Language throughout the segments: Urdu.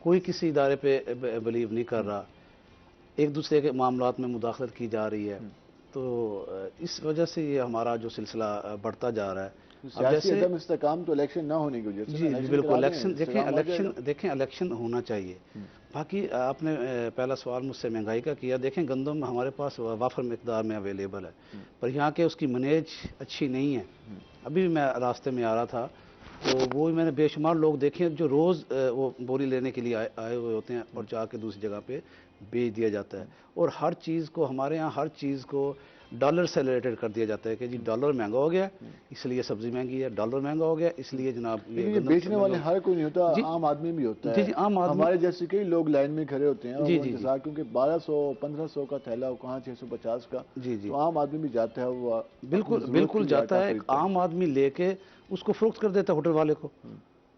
کوئی کسی ادارے پہ بلیو نہیں کر رہا، ایک دوسرے کے معاملات میں مداخلت کی جا رہی ہے، تو اس وجہ سے یہ ہمارا جو سلسلہ بڑھتا جا رہا ہے۔ سیاسی عدم استحکام تو الیکشن نہ ہونے کی وجہ سے، جی بالکل، دیکھیں الیکشن ہونا چاہیے۔ باقی آپ نے پہلا سوال مجھ سے مہنگائی کا کیا، دیکھیں گندم ہمارے پاس وافر مقدار میں اویلیبل ہے، پر یہاں کے اس کی منیج اچھی نہیں ہے۔ ابھی میں راستے میں آ رہا تھا تو وہ میں نے بے شمار لوگ دیکھے جو روز وہ بوری لینے کے لیے آئے ہوئے ہوتے ہیں اور جا کے دوسری جگہ پہ بیچ دیا جاتا ہے، اور ہر چیز کو ہمارے ہاں ہر چیز کو ڈالر سے ریلیٹڈ کر دیا جاتا ہے کہ جی ڈالر مہنگا ہو گیا اس لیے سبزی مہنگی ہے، ڈالر مہنگا ہو گیا اس لیے جناب یہ بیچنے والے ہر کوئی نہیں ہوتا، عام آدمی بھی ہوتا ہے۔ جی عام آدمی، ہمارے جیسے کئی لوگ لائن میں کھڑے ہوتے ہیں اور وہ انتظار، کیونکہ 1200-1500 کا تھیلا کہاں 650 کا، تو عام آدمی بھی جاتا ہے، وہ بالکل جاتا ہے، عام آدمی لے کے اس کو فروخت کر دیتا ہے ہوٹل والے کو،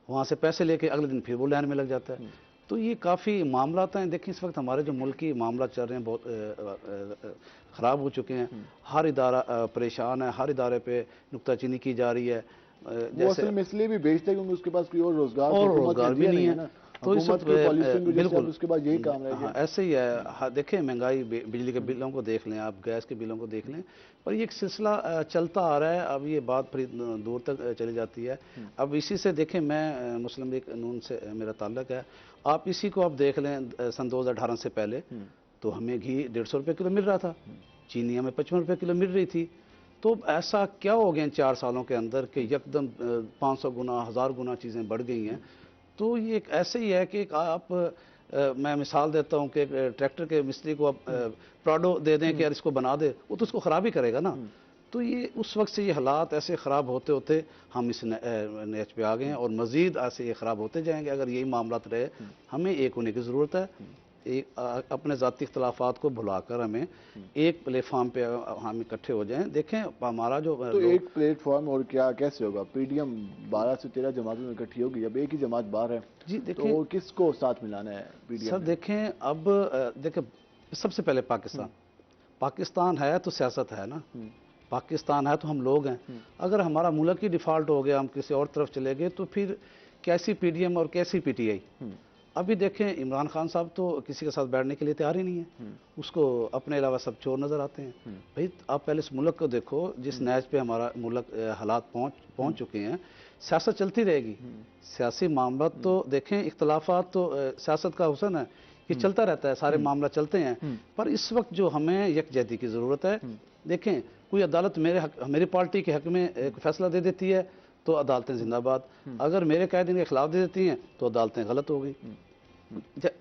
وہاں سے پیسے لے کے اگلے دن پھر وہ لائن میں لگ جاتا ہے۔ تو یہ کافی معاملات ہیں۔ دیکھیں اس وقت ہمارے جو ملکی معاملات چل رہے ہیں بہت خراب ہو چکے ہیں، ہر ادارہ پریشان ہے، ہر ادارے پہ نکتہ چینی کی جا رہی ہے۔ وہ اصل میں اس لیے بھی بیچتے ہیں کیونکہ اس کے پاس کوئی اور روزگار بھی نہیں ہے، تو اس حکومت کی پالیسیوں کی وجہ سے اب اس کے بعد یہی کام رہ گیا۔ ایسے ہی ہے، دیکھیں مہنگائی، بجلی کے بلوں کو دیکھ لیں آپ، گیس کے بلوں کو دیکھ لیں، پر یہ ایک سلسلہ چلتا آ رہا ہے، اب یہ بات پھر دور تک چلی جاتی ہے۔ اب اسی سے دیکھیں، میں مسلم لیگ نون سے میرا تعلق ہے، آپ اسی کو آپ دیکھ لیں، سن 2018 سے پہلے تو ہمیں گھی 150 روپے کلو مل رہا تھا، چینی ہمیں 55 روپے کلو مل رہی تھی۔ تو ایسا کیا ہو گیا ان 4 سالوں کے اندر کہ یکدم 500 گنا 1000 گنا چیزیں بڑھ گئی ہیں؟ تو یہ ایک ایسے ہی ہے کہ آپ، میں مثال دیتا ہوں کہ ٹریکٹر کے مستری کو آپ پراڈو دے دیں کہ یار اس کو بنا دے، وہ تو اس کو خراب ہی کرے گا نا۔ تو یہ اس وقت سے یہ حالات ایسے خراب ہوتے ہوتے ہم اس نیچ پہ آ گئے ہیں، اور مزید ایسے یہ خراب ہوتے جائیں گے اگر یہی معاملات رہے۔ ہمیں ایک ہونے کی ضرورت ہے، اپنے ذاتی اختلافات کو بھلا کر ہمیں ایک پلیٹ فارم پہ ہم اکٹھے ہو جائیں۔ دیکھیں ہمارا جو تو ایک پلیٹ فارم، اور کیا کیسے ہوگا؟ پی ڈی ایم 12 سے 13 جماعتوں میں اکٹھی ہوگی، اب ایک ہی جماعت باہر ہے، تو کس کو ساتھ ملانا ہے پی ڈی ایم؟ سر دیکھیں، اب دیکھیں سب سے پہلے پاکستان ہے تو سیاست ہے نا، پاکستان ہے تو ہم لوگ ہیں۔ اگر ہمارا ملک ہی ڈیفالٹ ہو گیا، ہم کسی اور طرف چلے گئے، تو پھر کیسی پی ڈی ایم اور کیسی پی ٹی آئی؟ ابھی دیکھیں عمران خان صاحب تو کسی کے ساتھ بیٹھنے کے لیے تیار ہی نہیں ہے، اس کو اپنے علاوہ سب چور نظر آتے ہیں۔ بھائی آپ پہلے اس ملک کو دیکھو جس نیچ پہ ہمارا ملک حالات پہنچ چکے ہیں، سیاست چلتی رہے گی، سیاسی معاملات تو دیکھیں، اختلافات تو سیاست کا حسن ہے، یہ چلتا رہتا ہے، سارے معاملات چلتے ہیں، پر اس وقت جو ہمیں یکجہتی کی ضرورت ہے۔ دیکھیں کوئی عدالت میری پارٹی کے حق میں فیصلہ دے دیتی ہے تو عدالتیں زندہ باد، اگر میرے قائدین کے خلاف دے دیتی ہیں تو عدالتیں غلط ہو گئی۔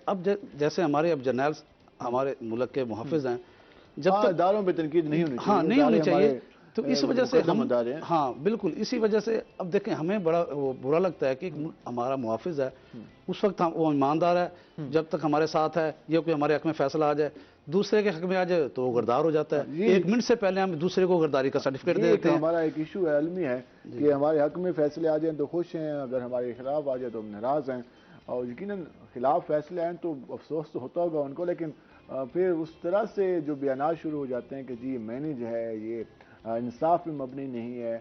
اب جیسے ہمارے اب جرنیل ہمارے ملک کے محافظ ہیں، جب تک اداروں پہ تنقید نہیں ہونی چاہیے، ہاں نہیں ہونی چاہیے، تو اس وجہ سے ہم، ادارے ہاں بالکل اسی وجہ سے اب دیکھیں ہمیں بڑا برا لگتا ہے کہ ہمارا محافظ ہے، اس وقت وہ ایماندار ہے، جب تک ہمارے ساتھ ہے، یہ کوئی ہمارے حق میں فیصلہ آ جائے، دوسرے کے حق میں آ جائے تو وہ غدار ہو جاتا ہے، 1 منٹ سے پہلے ہم دوسرے کو غداری کا سرٹیفکیٹ دے دیتے ہیں۔ ہمارا ایک ایشو ہے، عالمی ہے کہ ہمارے حق میں فیصلے آ جائیں تو خوش ہیں، اگر ہمارے خلاف آ جائے تو ہم ناراض ہیں، اور یقیناً خلاف فیصلے آئیں تو افسوس تو ہوتا ہوگا ان کو، لیکن پھر اس طرح سے جو بیانات شروع ہو جاتے ہیں کہ جی میں نے جو ہے یہ انصاف پہ مبنی نہیں ہے،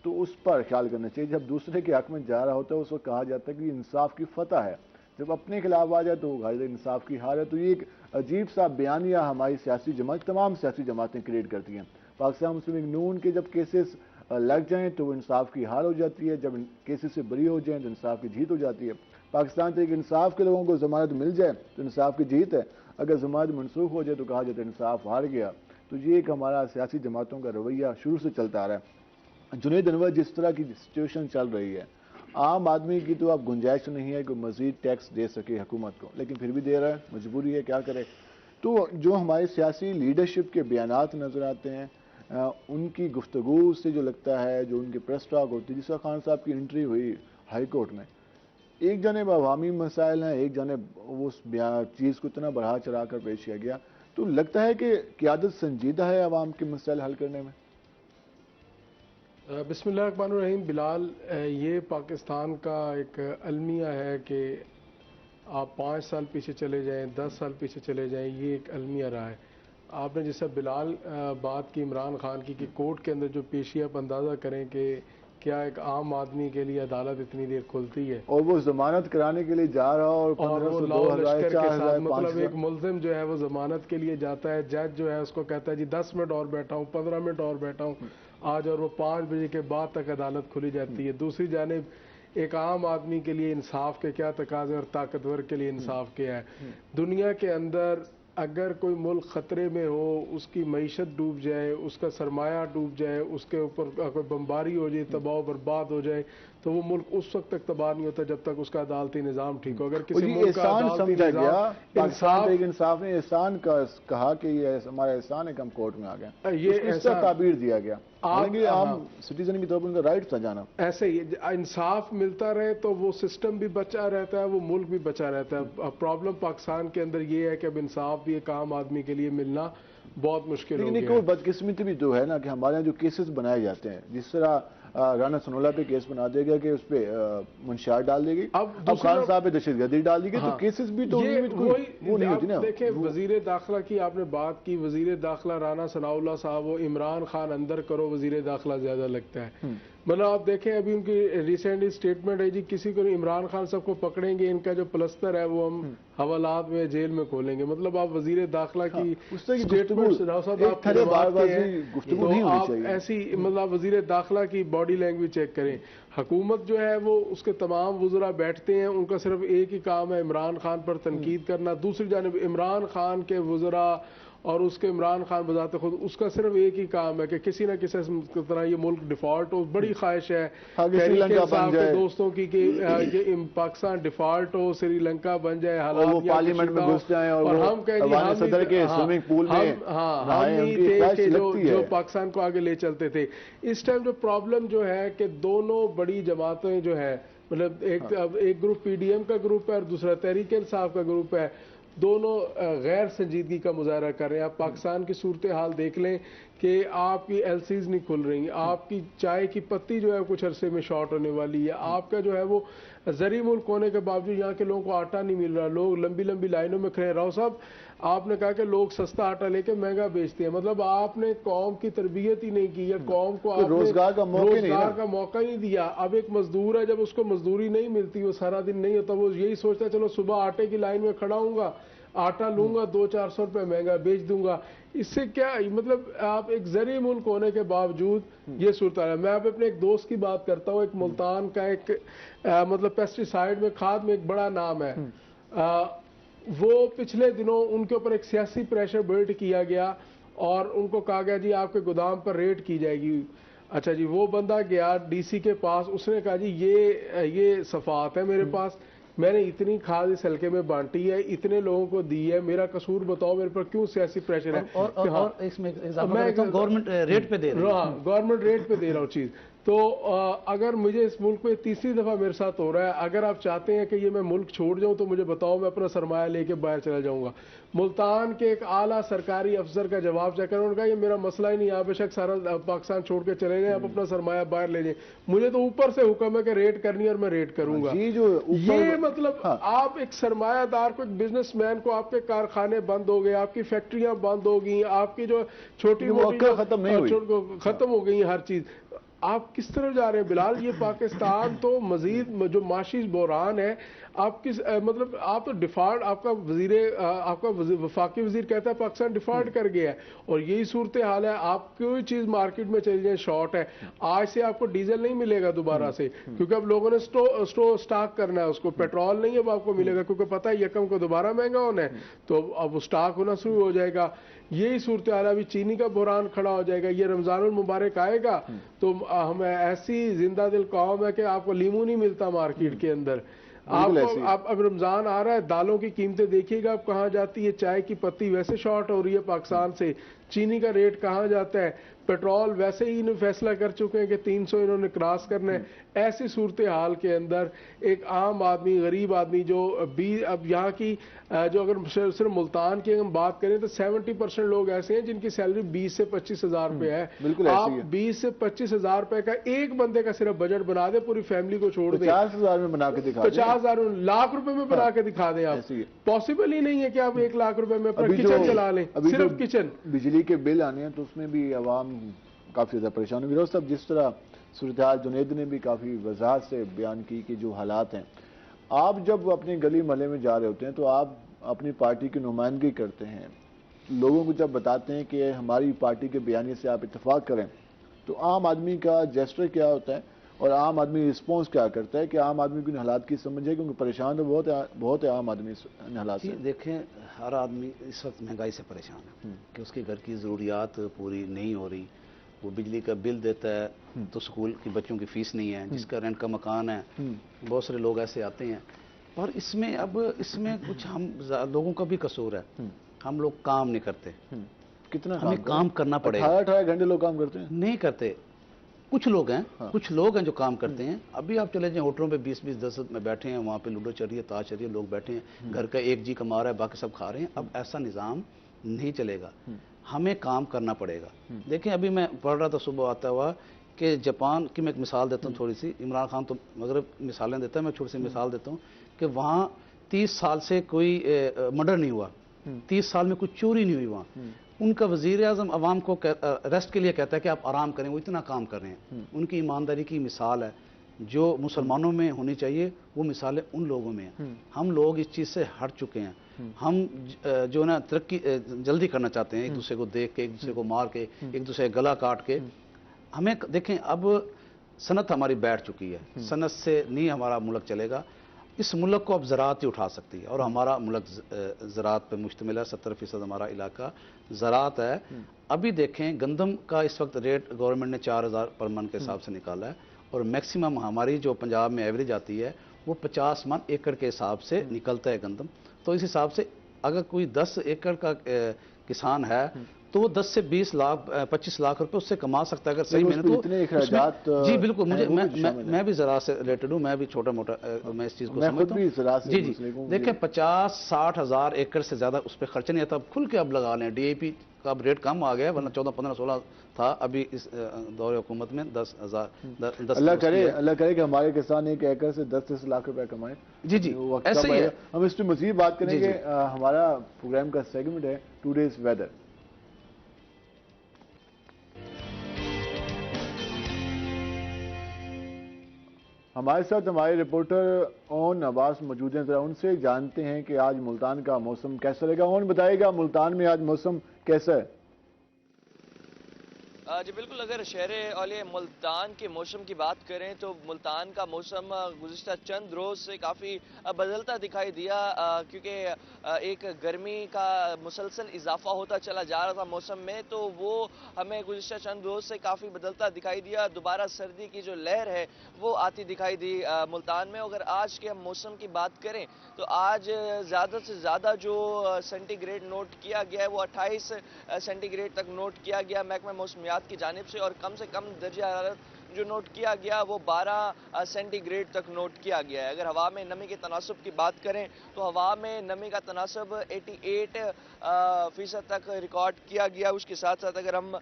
تو اس پر خیال کرنا چاہیے۔ جب دوسرے کے حق میں جا رہا ہوتا ہے اس وقت کہا جاتا ہے کہ انصاف کی فتح ہے، جب اپنے خلاف آ جائے تو غیر انصاف کی ہار ہے۔ تو یہ ایک عجیب سا بیانیہ ہماری سیاسی جماعت، تمام سیاسی جماعتیں کریٹ کرتی ہیں۔ پاکستان مسلم لیگ نون کے جب کیسز لگ جائیں تو وہ انصاف کی ہار ہو جاتی ہے، جب کیسز سے بری ہو جائیں تو انصاف کی جیت ہو جاتی ہے۔ پاکستان تحریک انصاف کے لوگوں کو ضمانت مل جائے تو انصاف کی جیت ہے، اگر ضمانت منسوخ ہو جائے تو کہا جاتا ہے انصاف ہار گیا۔ تو یہ ایک ہمارا سیاسی جماعتوں کا رویہ شروع سے چلتا آ رہا ہے۔ جنید انور، جس طرح کی سچویشن چل رہی ہے، عام آدمی کی تو اب گنجائش نہیں ہے کہ مزید ٹیکس دے سکے حکومت کو، لیکن پھر بھی دے رہا ہے، مجبوری ہے، کیا کرے۔ تو جو ہمارے سیاسی لیڈرشپ کے بیانات نظر آتے ہیں، ان کی گفتگو سے جو لگتا ہے، جو ان کی پریس ٹاک ہوتی ہے، جس طرح خان صاحب کی انٹری ہوئی ہائی کورٹ میں، ایک جانب عوامی مسائل ہیں، ایک جانب اس چیز کو اتنا بڑھا چڑھا کر پیش کیا گیا، تو لگتا ہے کہ قیادت سنجیدہ ہے عوام کے مسائل حل کرنے میں؟ بسم اللہ الرحمن الرحیم۔ بلال، یہ پاکستان کا ایک المیہ ہے کہ آپ 5 سال پیچھے چلے جائیں، 10 سال پیچھے چلے جائیں، یہ ایک المیہ رہا ہے۔ آپ نے جیسا بلال بات کی عمران خان کی کہ کورٹ کے اندر جو پیشی، آپ اندازہ کریں کہ کیا ایک عام آدمی کے لیے عدالت اتنی دیر کھلتی ہے؟ اور وہ ضمانت کرانے کے لیے جا رہا اور وہ 1500 لاؤ 2000 لشکر کے 4000 ساتھ، مطلب 5000 ایک ملزم جو ہے وہ ضمانت کے لیے جاتا ہے، جج جو ہے اس کو کہتا ہے جی 10 منٹ اور بیٹھا ہوں، 15 منٹ اور بیٹھا ہوں آج، اور وہ 5 بجے کے بعد تک عدالت کھلی جاتی ہے۔ دوسری جانب ایک عام آدمی کے لیے انصاف کے کیا تقاضے اور طاقتور کے لیے انصاف کیا ہے؟ دنیا کے اندر اگر کوئی ملک خطرے میں ہو، اس کی معیشت ڈوب جائے، اس کا سرمایہ ڈوب جائے، اس کے اوپر کوئی بمباری ہو جائے، تباہ و برباد ہو جائے، تو وہ ملک اس وقت تک تباہ نہیں ہوتا جب تک اس کا عدالتی نظام ٹھیک ہو۔ اگر کسی ملک کا احسان عدالتی سمجھا گیا، نظام پاکستان تحریک انصاف نے احسان کا کہا کہ یہ ہمارا احسان ہے کہ ہم کورٹ میں آ گئے، یہ اس کا تعبیر دیا گیا، حالانکہ ہاں عام سٹیزن کی طور پر ان کا رائٹ تھا جانا۔ ایسے ہی انصاف ملتا رہے تو وہ سسٹم بھی بچا رہتا ہے، وہ ملک بھی بچا رہتا ہے۔ پرابلم پاکستان کے اندر یہ ہے کہ اب انصاف بھی ایک عام آدمی کے لیے ملنا بہت مشکل ہو لیکن گیا ایک ہے۔ اور بدقسمتی بھی جو ہے نا کہ ہمارے یہاں جو کیسز بنائے جاتے ہیں، جس طرح رانا سنولا پہ کیس بنا دیا گیا کہ اس پہ منشیات ڈال دی گئی، اب خان صاحب پہ دہشت گردی ڈال دی گئی، تو کیسز بھی تو وہ نہیں ہوتی نا۔ دیکھیں وزیر داخلہ کی آپ نے بات کی، وزیر داخلہ رانا ثناءاللہ صاحب، وہ عمران خان اندر کرو وزیر داخلہ زیادہ لگتا ہے۔ مطلب آپ دیکھیں ابھی ان کی ریسنٹلی اسٹیٹمنٹ ہے جی کسی کو عمران خان صاحب کو پکڑیں گے، ان کا جو پلستر ہے وہ ہم حوالات میں جیل میں کھولیں گے۔ مطلب آپ وزیر داخلہ کی اسٹیٹمنٹ ایسی، مطلب وزیر داخلہ کی باڈی لینگویج چیک کریں۔ حکومت جو ہے وہ اس کے تمام وزراء بیٹھتے ہیں، ان کا صرف ایک ہی کام ہے عمران خان پر تنقید کرنا۔ دوسری جانب عمران خان کے وزراء اور اس کے عمران خان بذات خود، اس کا صرف ایک ہی کام ہے کہ کسی نہ کسی طرح یہ ملک ڈیفالٹ ہو۔ بڑی خواہش ہے تحریک انصاف کے دوستوں کی کہ پاکستان ڈیفالٹ ہو، سری لنکا بن جائے، حالات پارلیمنٹ میں گھس جائیں اور ہم کہیں صدر کے سوئمنگ پول میں ہم ہی تھے کہ جو پاکستان کو آگے لے چلتے تھے۔ اس ٹائم جو پرابلم جو ہے کہ دونوں بڑی جماعتیں جو ہے، مطلب ایک گروپ پی ڈی ایم کا گروپ ہے اور دوسرا تحریک انصاف کا گروپ ہے، دونوں غیر سنجیدگی کا مظاہرہ کر رہے ہیں۔ آپ پاکستان کی صورتحال دیکھ لیں کہ آپ کی ایل سیز نہیں کھل رہی، آپ کی چائے کی پتی جو ہے کچھ عرصے میں شارٹ ہونے والی ہے، آپ کا جو ہے وہ زرعی ملک ہونے کے باوجود یہاں کے لوگوں کو آٹا نہیں مل رہا، لوگ لمبی لمبی لائنوں میں کھڑے ہیں۔ راؤ صاحب آپ نے کہا کہ لوگ سستا آٹا لے کے مہنگا بیچتے ہیں، مطلب آپ نے قوم کی تربیت ہی نہیں کی، یا قوم کو آپ نے روزگار کا موقع نہیں دیا۔ اب ایک مزدور ہے، جب اس کو مزدوری نہیں ملتی، وہ سارا دن نہیں ہوتا، وہ یہی سوچتا ہے چلو صبح آٹے کی لائن میں کھڑا ہوں گا، آٹا لوں گا، 200-400 روپے مہنگا بیچ دوں گا۔ اس سے کیا مطلب آپ ایک زرعی ملک ہونے کے باوجود یہ صورتحال ہے۔ میں اب اپنے ایک دوست کی بات کرتا ہوں، ایک ملتان کا ایک مطلب پیسٹیسائڈ میں کھاد میں ایک بڑا نام ہے، وہ پچھلے دنوں ان کے اوپر ایک سیاسی پریشر بلڈ کیا گیا اور ان کو کہا گیا جی آپ کے گودام پر ریڈ کی جائے گی۔ اچھا جی، وہ بندہ گیا ڈی سی کے پاس، اس نے کہا جی یہ صفحات ہے میرے پاس، میں نے اتنی کھاد اس حلقے میں بانٹی ہے، اتنے لوگوں کو دی ہے، میرا قصور بتاؤ، میرے پر کیوں سیاسی پریشر ہے؟ اور اس میں گورنمنٹ ریٹ پہ دے رہا ہے، گورنمنٹ ریٹ پہ دے رہا ہوں چیز۔ تو اگر مجھے اس ملک میں تیسری دفعہ میرے ساتھ ہو رہا ہے، اگر آپ چاہتے ہیں کہ یہ میں ملک چھوڑ جاؤں تو مجھے بتاؤ، میں اپنا سرمایہ لے کے باہر چلا جاؤں گا۔ ملتان کے ایک اعلیٰ سرکاری افسر کا جواب چیک کریں، انہوں نے کہا یہ میرا مسئلہ ہی نہیں، آپ بے شک سارا پاکستان چھوڑ کے چلے جائیں، آپ اپنا سرمایہ باہر لے جائیں، مجھے تو اوپر سے حکم ہے کہ ریٹ کرنی ہے اور میں ریٹ کروں گا۔ یہ مطلب آپ ایک سرمایہ دار کو، ایک بزنس مین کو، آپ کے کارخانے بند ہو گئے، آپ کی فیکٹریاں بند ہو گئی، آپ کی جو چھوٹی موٹی ختم ہو گئی ہر چیز، آپ کس طرف جا رہے ہیں بلال؟ یہ پاکستان تو مزید جو معاشی بحران ہے، آپ کس مطلب آپ تو ڈیفالٹ، آپ کا وفاقی وزیر کہتا ہے پاکستان ڈیفالٹ کر گیا ہے، اور یہی صورتحال ہے۔ آپ کوئی چیز مارکیٹ میں چلی جائے شارٹ ہے، آج سے آپ کو ڈیزل نہیں ملے گا دوبارہ سے، کیونکہ اب لوگوں نے سٹاک کرنا ہے اس کو، پیٹرول نہیں اب آپ کو ملے گا کیونکہ پتہ ہے یکم کو دوبارہ مہنگا ہونا ہے، تو اب وہ سٹاک ہونا شروع ہو جائے گا۔ یہی صورتحال ابھی چینی کا بحران کھڑا ہو جائے گا، یہ رمضان المبارک آئے گا تو ہمیں ایسی زندہ دل قوم ہے کہ آپ کو لیمو نہیں ملتا مارکیٹ کے اندر۔ اب رمضان آ رہا ہے، دالوں کی قیمتیں دیکھیے گا اب کہاں جاتی ہے، چائے کی پتی ویسے شارٹ ہو رہی ہے پاکستان سے، چینی کا ریٹ کہاں جاتا ہے، پیٹرول ویسے ہی انہوں فیصلہ کر چکے ہیں کہ 300 انہوں نے کراس کرنا ہے۔ ایسی صورتحال کے اندر ایک عام آدمی، غریب آدمی جو اب یہاں کی جو اگر صرف ملتان کی ہم بات کریں تو 70% لوگ ایسے ہیں جن کی سیلری 20 سے 25 ہزار روپے ہے۔ آپ 20 سے 25 ہزار روپے کا ایک بندے کا صرف بجٹ بنا دے، پوری فیملی کو چھوڑ دیں، 50,000 میں بنا کے دکھا دیں، 50,000 لاکھ روپے میں بنا کے دکھا دیں آپ۔ پاسبل ہی نہیں ہے کہ آپ 1 لاکھ روپے میں اپنا کچن چلا لیں، صرف کچن۔ بجلی کے بل آنے ہیں تو اس میں بھی عوام کافی زیادہ پریشان ہوگی۔ روز صاحب جس طرح صورتحال جنید نے بھی کافی وضاحت سے بیان کی کہ جو حالات ہیں. آپ جب اپنی گلی محلے میں جا رہے ہوتے ہیں تو آپ اپنی پارٹی کی نمائندگی کرتے ہیں, لوگوں کو جب بتاتے ہیں کہ ہماری پارٹی کے بیانیے سے آپ اتفاق کریں, تو عام آدمی کا جیسچر کیا ہوتا ہے اور عام آدمی رسپانس کیا کرتا ہے کہ عام آدمی کو ان حالات کی سمجھ ہے, کیونکہ پریشان تو بہت ہے عام آدمی ان حالات سے. دیکھیں, ہر آدمی اس وقت مہنگائی سے پریشان ہے کہ اس کے گھر کی ضروریات پوری نہیں ہو رہی. وہ بجلی کا بل دیتا ہے تو اسکول کی بچوں کی فیس نہیں ہے, جس کا رینٹ کا مکان ہے, بہت سارے لوگ ایسے آتے ہیں. اور اس میں کچھ ہم لوگوں کا بھی قصور ہے, ہم لوگ کام نہیں کرتے. کتنا ہمیں کام کرنا پڑے گا. 18 گھنٹے لوگ کام کرتے ہیں؟ نہیں کرتے, کچھ لوگ ہیں جو کام کرتے ہیں. ابھی آپ چلے جائیں ہوٹلوں پہ 20-20 10 میں بیٹھے ہیں, وہاں پہ لوڈو چل رہی ہے, تاش چل رہی ہے, لوگ بیٹھے ہیں, گھر کا 1 جی کما رہا ہے, باقی سب کھا رہے ہیں. اب ایسا نظام نہیں چلے گا, ہمیں کام کرنا پڑے گا. دیکھیں, ابھی میں پڑھ رہا تھا صبح آتا ہوا کہ جاپان کی میں ایک مثال دیتا ہوں تھوڑی سی. عمران خان تو مغرب مثالیں دیتا ہے, میں چھوٹی سی مثال دیتا ہوں کہ وہاں 30 سال سے کوئی مرڈر نہیں ہوا, 30 سال میں کوئی چوری نہیں ہوئی وہاں. ان کا وزیر اعظم عوام کو ریسٹ کے لیے کہتا ہے کہ آپ آرام کریں, وہ اتنا کام کر رہے ہیں. ان کی ایمانداری کی مثال ہے جو مسلمانوں میں ہونی چاہیے, وہ مثالیں ان لوگوں میں ہیں. ہم لوگ اس چیز سے ہٹ چکے ہیں. ہم جو نا ترقی جلدی کرنا چاہتے ہیں, ایک دوسرے کو دیکھ کے, ایک دوسرے کو مار کے, ایک دوسرے کا گلا کاٹ کے. ہمیں دیکھیں, اب صنعت ہماری بیٹھ چکی ہے, صنعت سے نہیں ہمارا ملک چلے گا. اس ملک کو اب زراعت ہی اٹھا سکتی ہے, اور ہمارا ملک زراعت پہ مشتمل ہے. 70% ہمارا علاقہ زراعت ہے. ابھی دیکھیں, گندم کا اس وقت ریٹ گورنمنٹ نے 4000 پر من کے حساب سے نکالا ہے, اور میکسیمم ہماری جو پنجاب میں ایوریج آتی ہے وہ 50 من ایکڑ کے حساب سے نکلتا ہے گندم. تو اس حساب سے اگر کوئی 10 ایکڑ کا کسان ہے تو وہ 10 سے 20 لاکھ 25 لاکھ روپے اس سے کما سکتا ہے اگر صحیح محنت ہو. اتنے اخراجات جی بالکل, میں بھی زراعت سے ریلیٹڈ ہوں, میں بھی چھوٹا موٹا میں اس چیز کو سمجھتا ہوں. جی دیکھیں, 50-60 ہزار ایکڑ سے زیادہ اس پہ خرچہ نہیں آتا. اب کھل کے اب لگا لیں, ڈی اے پی کا اب ریٹ کم آ گیا ہے, ورنہ 14-15-16 تھا, ابھی اس دور حکومت میں 10,000. اللہ کرے کہ ہمارے کسان ایک ایکڑ سے 10 لاکھ روپے کمائیں. جی ایسے ہی ہے. ہم اس پہ مزید بات کریں گے. ہمارا پروگرام کا سیگمنٹ ہے ٹوڈیز ویدر. ہمارے ساتھ ہمارے رپورٹر اون عباس موجود ہیں, ذرا ان سے جانتے ہیں کہ آج ملتان کا موسم کیسا رہے گا. اون بتائے گا ملتان میں آج موسم کیسا ہے؟ جی بالکل, اگر شہر اولیاء ملتان کے موسم کی بات کریں تو ملتان کا موسم گزشتہ چند روز سے کافی بدلتا دکھائی دیا, کیونکہ ایک گرمی کا مسلسل اضافہ ہوتا چلا جا رہا تھا موسم میں, تو وہ ہمیں گزشتہ چند روز سے کافی بدلتا دکھائی دیا. دوبارہ سردی کی جو لہر ہے وہ آتی دکھائی دی ملتان میں. اگر آج کے ہم موسم کی بات کریں تو آج زیادہ سے زیادہ جو سینٹی گریڈ نوٹ کیا گیا ہے وہ 28 سینٹی گریڈ تک نوٹ کیا گیا محکمہ موسمیات کی جانب سے, اور کم سے کم درجہ حرارت جو نوٹ کیا گیا وہ 12 سینٹی گریڈ تک نوٹ کیا گیا ہے. اگر ہوا میں نمی کے تناسب کی بات کریں تو ہوا میں نمی کا تناسب 88% تک ریکارڈ کیا گیا. اس کے ساتھ ساتھ اگر ہم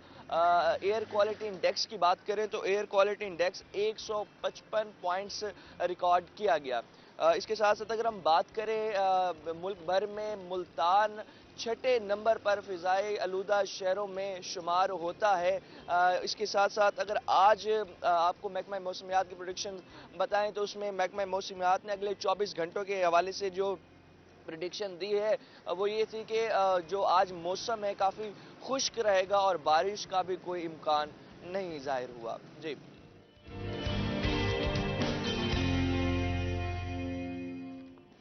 ایئر کوالٹی انڈیکس کی بات کریں تو air quality index 155 points record کیا گیا. اس کے ساتھ ساتھ اگر ہم بات کریں ملک بھر میں ملتان 6 نمبر پر فضائی آلودہ شہروں میں شمار ہوتا ہے. اس کے ساتھ ساتھ اگر آج آپ کو محکمہ موسمیات کی پریڈکشن بتائیں تو اس میں محکمہ موسمیات نے اگلے 24 گھنٹوں کے حوالے سے جو پریڈکشن دی ہے وہ یہ تھی کہ جو آج موسم ہے کافی خشک رہے گا اور بارش کا بھی کوئی امکان نہیں ظاہر ہوا. جی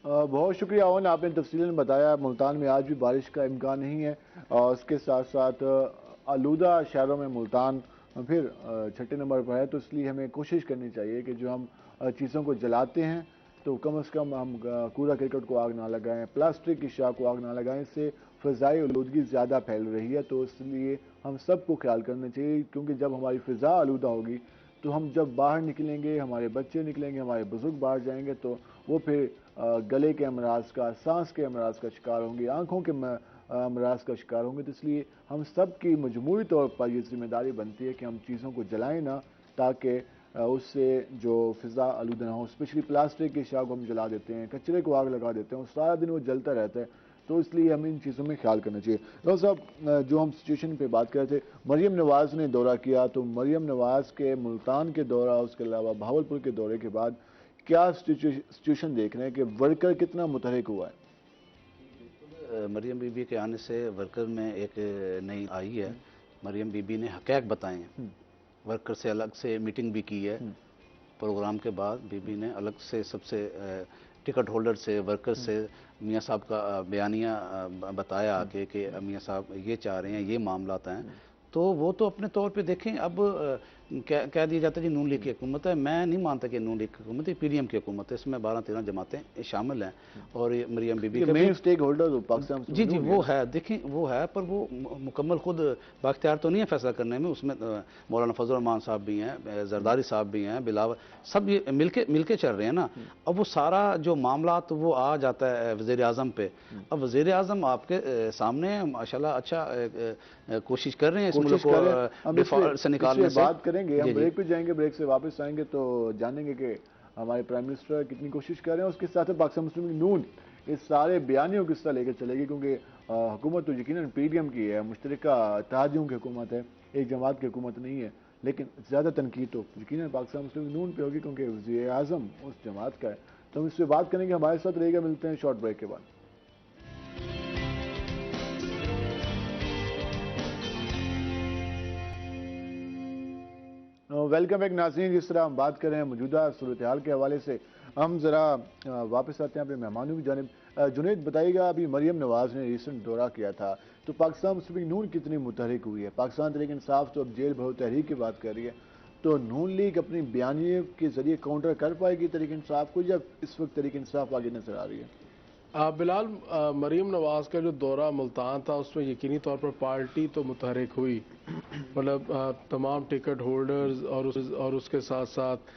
بہت شکریہ اون, آپ نے تفصیلاً بتایا. ملتان میں آج بھی بارش کا امکان نہیں ہے, اور اس کے ساتھ ساتھ آلودہ شہروں میں ملتان پھر 6 نمبر پر ہے. تو اس لیے ہمیں کوشش کرنی چاہیے کہ جو ہم چیزوں کو جلاتے ہیں تو کم از کم ہم کوڑا کرکٹ کو آگ نہ لگائیں, پلاسٹک کی شاہ کو آگ نہ لگائیں. اس سے فضائی آلودگی زیادہ پھیل رہی ہے. تو اس لیے ہم سب کو خیال کرنا چاہیے, کیونکہ جب ہماری فضا آلودہ ہوگی تو ہم جب باہر نکلیں گے, ہمارے بچے نکلیں گے, ہمارے بزرگ باہر جائیں گے, تو وہ پھر گلے کے امراض کا, سانس کے امراض کا شکار ہوں گے, آنکھوں کے امراض کا شکار ہوں گے. تو اس لیے ہم سب کی مجموعی طور پر یہ ذمہ داری بنتی ہے کہ ہم چیزوں کو جلائیں نہ, تاکہ اس سے جو فضا آلودہ نہ ہو. اسپیشلی پلاسٹک کی شاہ کو ہم جلا دیتے ہیں, کچرے کو آگ لگا دیتے ہیں, اور سارا دن وہ جلتا رہتا ہے. تو اس لیے ہمیں ان چیزوں میں خیال کرنا چاہیے. ڈاکٹر صاحب جو ہم سچویشن پہ بات کر رہے تھے, مریم نواز نے دورہ کیا, تو مریم نواز کے ملتان کے دورہ, اس کے علاوہ بہاولپور کے دورے کے بعد کیا سچویشن دیکھ رہے ہیں کہ ورکر کتنا متحرک ہوا ہے؟ مریم بی بی کے آنے سے ورکر میں ایک نئی آئی ہے. مریم بی بی نے حقائق بتائے ہیں, ورکر سے الگ سے میٹنگ بھی کی ہے. پروگرام کے بعد بی بی نے الگ سے سب سے ٹکٹ ہولڈر سے, ورکر سے میاں صاحب کا بیانیہ بتایا آگے کہ میاں صاحب یہ چاہ رہے ہیں, یہ معاملات ہیں. تو وہ تو اپنے طور پہ دیکھیں. اب کہہ دیا جاتا ہے جی نون لیگ کی حکومت ہے. میں نہیں مانتا کہ نون لیگ کی حکومت ہے, پی ڈی ایم کی حکومت ہے. اس میں 12-13 جماعتیں شامل ہیں, اور Maryam Bibi main stakeholder Pakistan. جی وہ ہے, دیکھیں وہ ہے, پر وہ مکمل خود باختیار تو نہیں ہے فیصلہ کرنے میں. اس میں مولانا فضل الرحمان صاحب بھی ہیں, زرداری صاحب بھی ہیں, بلاول, سب یہ مل کے چل رہے ہیں نا. اب وہ سارا جو معاملات وہ آ جاتا ہے وزیر اعظم پہ. اب وزیر اعظم آپ کے سامنے ماشاءاللہ اچھا کوشش کر رہے ہیں اس ملک کو سے نکالنے سے. بات کریں گے, ہم بریک پہ جائیں گے, بریک سے واپس آئیں گے تو جانیں گے کہ ہمارے پرائم منسٹر کتنی کوشش کر رہے ہیں. اس کے ساتھ پاکستان مسلم لیگ نون اس سارے بیانیوں کس طرح لے کے چلے گی, کیونکہ حکومت تو یقیناً پی ڈی ایم کی ہے, مشترکہ اتحادیوں کی حکومت ہے, ایک جماعت کی حکومت نہیں ہے. لیکن زیادہ تنقید تو یقیناً پاکستان مسلم لیگ نون پہ ہوگی, کیونکہ وزیر اعظم اس جماعت کا ہے. تو ہم اس سے بات کریں گے, ہمارے ساتھ رہے گا. ملتے ہیں شارٹ بریک کے بعد. ویلکم بیک ناظرین. جس طرح ہم بات کر رہے ہیں موجودہ صورتحال کے حوالے سے, ہم ذرا واپس آتے ہیں اپنے مہمانوں کی جانب. جنید بتائیے گا, ابھی مریم نواز نے ریسنٹ دورہ کیا تھا, تو پاکستان مسلم لیگ نون کتنی متحرک ہوئی ہے؟ پاکستان تحریک انصاف تو اب جیل بھرو تحریک کی بات کر رہی ہے, تو نون لیگ اپنی بیانیے کے ذریعے کاؤنٹر کر پائے گی تحریک انصاف کو, یا اس وقت تحریک انصاف آگے نظر آ رہی ہے؟ بلال, مریم نواز کا جو دورہ ملتان تھا اس میں یقینی طور پر پارٹی تو متحرک ہوئی. مطلب تمام ٹکٹ ہولڈرز اور اس کے ساتھ ساتھ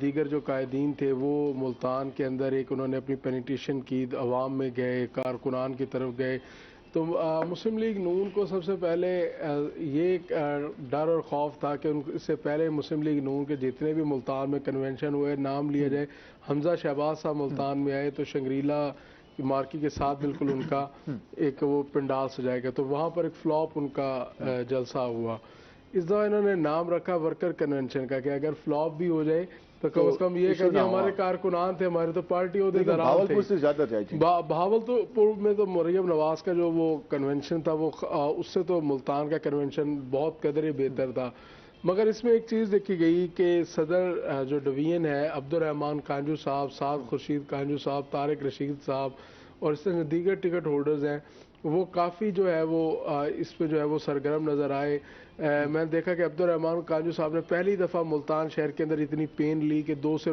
دیگر جو قائدین تھے وہ ملتان کے اندر ایک انہوں نے اپنی پینیٹیشن کی, عوام میں گئے, کارکنان کی طرف گئے. تو مسلم لیگ نون کو سب سے پہلے یہ ڈر اور خوف تھا کہ اس سے پہلے مسلم لیگ نون کے جتنے بھی ملتان میں کنونشن ہوئے, نام لیا جائے, حمزہ شہباز صاحب ملتان میں آئے تو شنگریلا مارکی کے ساتھ بالکل ان کا ایک وہ پنڈال سجائے گا, تو وہاں پر ایک فلاپ ان کا جلسہ ہوا. اس دفعہ انہوں نے نام رکھا ورکر کنونشن کا, کہ اگر فلاپ بھی ہو جائے تو کم از کم یہ کہ ہمارے کارکنان تھے, ہمارے تو پارٹی عہدیداران تھے. بہاولپور میں تو مریم نواز کا جو وہ کنونشن تھا وہ اس سے تو ملتان کا کنونشن بہت قدر بہتر تھا. مگر اس میں ایک چیز دیکھی گئی کہ صدر جو ڈویژن ہے عبدالرحمان کانجو صاحب, سعد خورشید کانجو صاحب, طارق رشید صاحب اور اس طرح دیگر ٹکٹ ہولڈرز ہیں, وہ کافی جو ہے وہ اس پہ جو ہے وہ سرگرم نظر آئے. میں نے دیکھا کہ عبدالرحمان کانجو صاحب نے پہلی دفعہ ملتان شہر کے اندر اتنی پین لی کہ 2 سے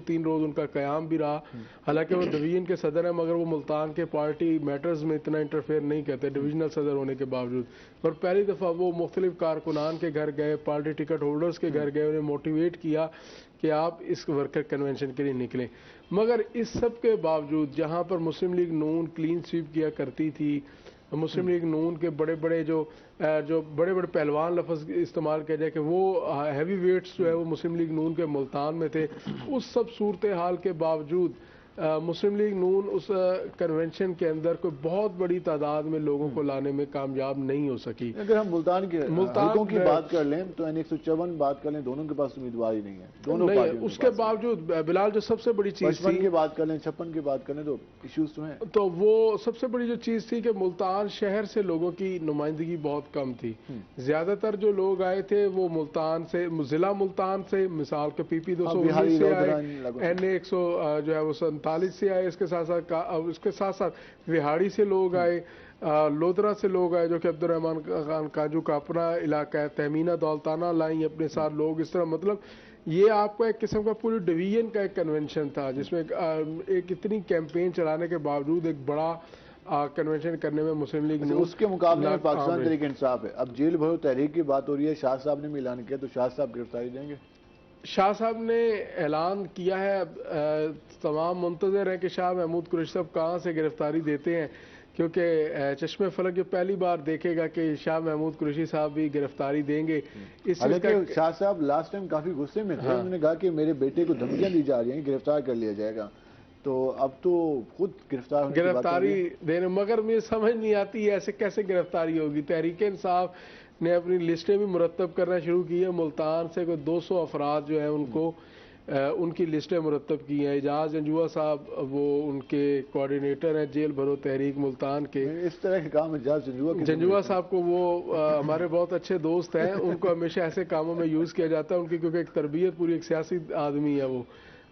3 روز ان کا قیام بھی رہا. حالانکہ وہ ڈویژن کے صدر ہیں, مگر وہ ملتان کے پارٹی میٹرز میں اتنا انٹرفیئر نہیں کرتے ڈویژنل صدر ہونے کے باوجود. اور پہلی دفعہ وہ مختلف کارکنان کے گھر گئے, پارٹی ٹکٹ ہولڈرز کے گھر گئے, انہیں موٹیویٹ کیا کہ آپ اس ورکر کنونشن کے لیے نکلیں. مگر اس سب کے باوجود جہاں پر مسلم لیگ نون کلین سویپ کیا کرتی تھی, مسلم لیگ نون کے بڑے بڑے جو بڑے بڑے پہلوان لفظ استعمال کیا جائے کہ وہ ہیوی ویٹس جو ہے وہ مسلم لیگ نون کے ملتان میں تھے, اس سب صورتحال کے باوجود مسلم لیگ نون اس کنونشن کے اندر کوئی بہت بڑی تعداد میں لوگوں کو لانے میں کامیاب نہیں ہو سکی. اگر ہم ملتان کے حلقوں کی بات کر لیں تو N154 بات کر لیں, دونوں کے پاس امیدوار ہی نہیں ہے, دونوں پارٹیوں اس کے باوجود بلال جو سب سے بڑی چیز تھی, 55 کی بات کر لیں, 56 کی بات کر لیں, تو ایشوز تو ہیں. تو وہ سب سے بڑی جو چیز تھی کہ ملتان شہر سے لوگوں کی نمائندگی بہت کم تھی. زیادہ تر جو لوگ آئے تھے وہ ملتان سے, ضلع ملتان سے, مثال کے PP 219 سے آئے, NA100 جو ہے وہ 47 سے آئے, اس کے ساتھ ساتھ وہاڑی سے لوگ آئے, لودرا سے لوگ آئے جو کہ عبدالرحمان خان کانجو کا اپنا علاقہ ہے, تہمینہ دولتانہ لائیں اپنے ساتھ لوگ. اس طرح مطلب یہ آپ کو ایک قسم کا پوری ڈویژن کا ایک کنونشن تھا جس میں ایک اتنی کیمپین چلانے کے باوجود ایک بڑا کنونشن کرنے میں مسلم لیگ اس کے مقابلے میں پاکستان تحریک انصاف ہے. اب جیل بھرو تحریک کی بات ہو رہی ہے, شاہ صاحب نے بھی اعلان کیا, تو شاہ صاحب گرفتاری دیں گے؟ شاہ صاحب نے اعلان کیا ہے, تمام منتظر ہیں کہ شاہ محمود قریشی صاحب کہاں سے گرفتاری دیتے ہیں, کیونکہ چشم فلک جو پہلی بار دیکھے گا کہ شاہ محمود قریشی صاحب بھی گرفتاری دیں گے. حالانکہ شاہ صاحب لاسٹ ٹائم کافی غصے میں تھے, انہوں نے کہا کہ میرے بیٹے کو دھمکیاں دی جا رہی ہیں, گرفتار کر لیا جائے گا. تو اب تو خود گرفتار ہونے کی بات ہو رہی ہے۔ گرفتاری دینے، مگر مجھے سمجھ نہیں آتی ایسے کیسے گرفتاری ہوگی۔ تحریک انصاف نے اپنی لسٹیں بھی مرتب کرنا شروع کی ہے، ملتان سے کوئی 200 افراد جو ہیں ان کو ان کی لسٹیں مرتب کی ہیں۔ اعجاز جنجوعہ صاحب وہ ان کے کوارڈینیٹر ہیں جیل بھرو تحریک ملتان کے۔ اس طرح کے کام اعجاز جنجوعہ صاحب کو وہ ہمارے بہت اچھے دوست ہیں، ان کو ہمیشہ ایسے کاموں میں یوز کیا جاتا ہے، ان کی کیونکہ ایک تربیت پوری ایک سیاسی آدمی ہے وہ،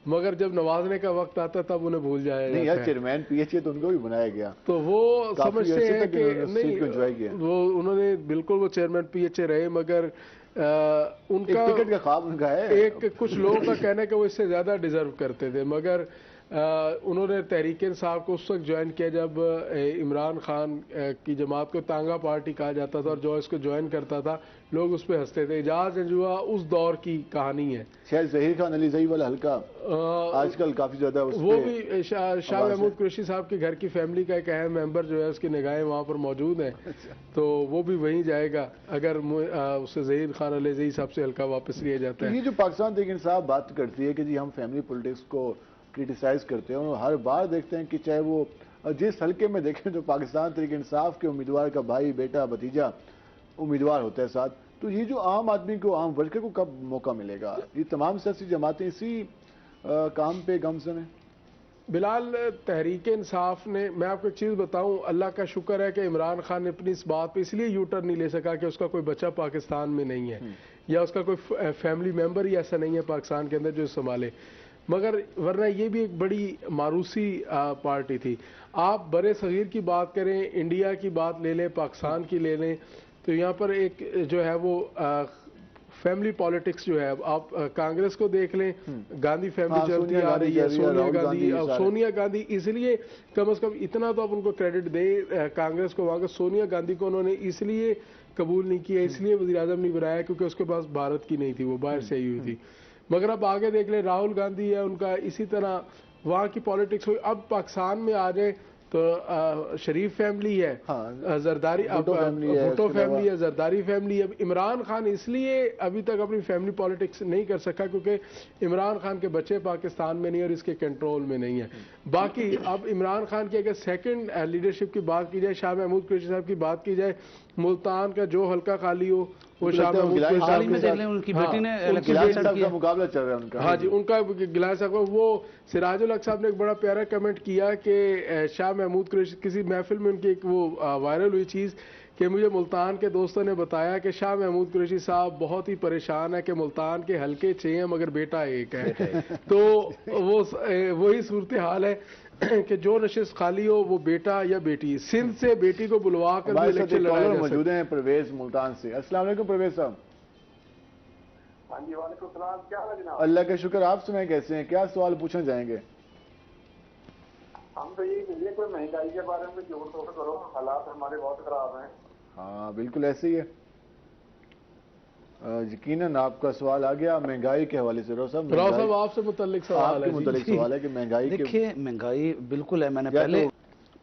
مگر جب نوازنے کا وقت آتا تب انہیں بھول جایا نہیں جاتا یار، ہے۔ چیئرمین پی ایچ اے تو ان کو بھی بنایا گیا، تو وہ سمجھتے ہیں کہ نہیں وہ انہوں نے بالکل وہ چیئرمین پی ایچ اے رہے، مگر ان کا ٹکٹ کا خواب ان کا ہے۔ ایک کچھ لوگوں کا کہنا ہے کہ وہ اس سے زیادہ ڈیزرو کرتے تھے، مگر انہوں نے تحریک انصاف کو اس وقت جوائن کیا جب عمران خان کی جماعت کو تانگا پارٹی کہا جاتا تھا، اور جو اس کو جوائن کرتا تھا لوگ اس پہ ہنستے تھے۔ اعجاز جنجوعہ اس دور کی کہانی ہے۔ شاید ظہیر خان علی زئی والا حلقہ آج کل کافی زیادہ اس وہ پہ بھی شاہ محمود قریشی صاحب کے گھر کی فیملی کا ایک اہم ممبر جو ہے اس کی نگاہیں وہاں پر موجود ہیں، تو وہ بھی وہیں جائے گا اگر اسے ظہیر خان علی زئی صاحب سے حلقہ واپس لیا جاتا ہے۔ یہ جو پاکستان تحریک انصاف بات کرتی ہے کہ جی ہم فیملی پولیٹکس کو کرٹیسائز کرتے ہیں، اور ہر بار دیکھتے ہیں کہ چاہے وہ جس حلقے میں دیکھیں تو پاکستان تحریک انصاف کے امیدوار کا بھائی بیٹا بھتیجا امیدوار ہوتا ہے ساتھ، تو یہ جو عام آدمی کو، عام ورکر کو کب موقع ملے گا؟ یہ تمام سیاسی جماعتیں اسی کام پہ گمزن ہیں۔ بلال، تحریک انصاف نے، میں آپ کو ایک چیز بتاؤں، اللہ کا شکر ہے کہ عمران خان نے اپنی اس بات پہ اس لیے یو ٹرن نہیں لے سکا کہ اس کا کوئی بچہ پاکستان میں نہیں ہے، یا اس کا کوئی فیملی ممبر ہی ایسا نہیں ہے پاکستان کے اندر جو سنبھالے، مگر ورنہ یہ بھی ایک بڑی ماروسی پارٹی تھی۔ آپ برے صغیر کی بات کریں، انڈیا کی بات لے لیں، پاکستان کی لے لیں، تو یہاں پر ایک جو ہے وہ فیملی پالیٹکس جو ہے، آپ کانگریس کو دیکھ لیں، گاندھی فیملی چلتی آ رہی ہے، سونیا گاندھی، اس لیے کم از کم اتنا تو آپ ان کو کریڈٹ دیں کانگریس کو، وہاں کا سونیا گاندھی کو انہوں نے اس لیے قبول نہیں کیا، اس لیے وزیر اعظم نہیں بنایا کیونکہ اس کے پاس بھارت کی نہیں تھی، وہ باہر سے آئی ہوئی تھی۔ مگر اب آگے دیکھ لیں، راہل گاندھی ہے ان کا، اسی طرح وہاں کی پالیٹکس ہوئی۔ اب پاکستان میں آ جائیں تو شریف فیملی ہے، زرداری بھٹو فیملی ہے، زرداری فیملی ہے۔ اب عمران خان اس لیے ابھی تک اپنی فیملی پالیٹکس نہیں کر سکا کیونکہ عمران خان کے بچے پاکستان میں نہیں اور اس کے کنٹرول میں نہیں ہے۔ باقی اب عمران خان کی اگر سیکنڈ لیڈرشپ کی بات کی جائے، شاہ محمود قریشی صاحب کی بات کی جائے، ملتان کا جو حلقہ خالی ہو وہ شاہ محمود قریشی صاحب کے ساتھ، ان کی بیٹی نے مقابلہ چل رہا ہے ان کا۔ ہاں جی، ان کا گلائن صاحب، وہ سراج الحق صاحب نے ایک بڑا پیارا کمنٹ کیا کہ شاہ محمود قریشی، کسی محفل میں ان کی ایک وہ وائرل ہوئی چیز کہ مجھے ملتان کے دوستوں نے بتایا کہ شاہ محمود قریشی صاحب بہت ہی پریشان ہے کہ ملتان کے حلقے 6 ہیں مگر بیٹا 1 ہے، تو وہ وہی صورتحال ہے کہ جو نشست خالی ہو وہ بیٹا یا بیٹی، سندھ سے بیٹی کو بلوا کر بھی الیکشن لڑایا جا سکتا ہے۔ موجود ہیں پرویز ملتان سے۔ السلام علیکم پرویز صاحب۔ ہاں جی، وعلیکم السلام، کیا حال ہے جناب؟ اللہ کا شکر، آپ سنائیں کیسے ہیں؟ کیا سوال پوچھنا چاہیں گے؟ ہم تو یہی کہیے کوئی مہنگائی کے بارے میں جوڑ توڑ کرو، حالات ہمارے بہت خراب ہیں۔ ہاں بالکل ایسے ہی ہے، یقیناً آپ کا سوال آ گیا مہنگائی کے حوالے سے۔ راؤ صاحب آپ سے متعلق سوال ہے، متعلق سوال ہے کہ مہنگائی کے، دیکھیے مہنگائی بالکل ہے، میں نے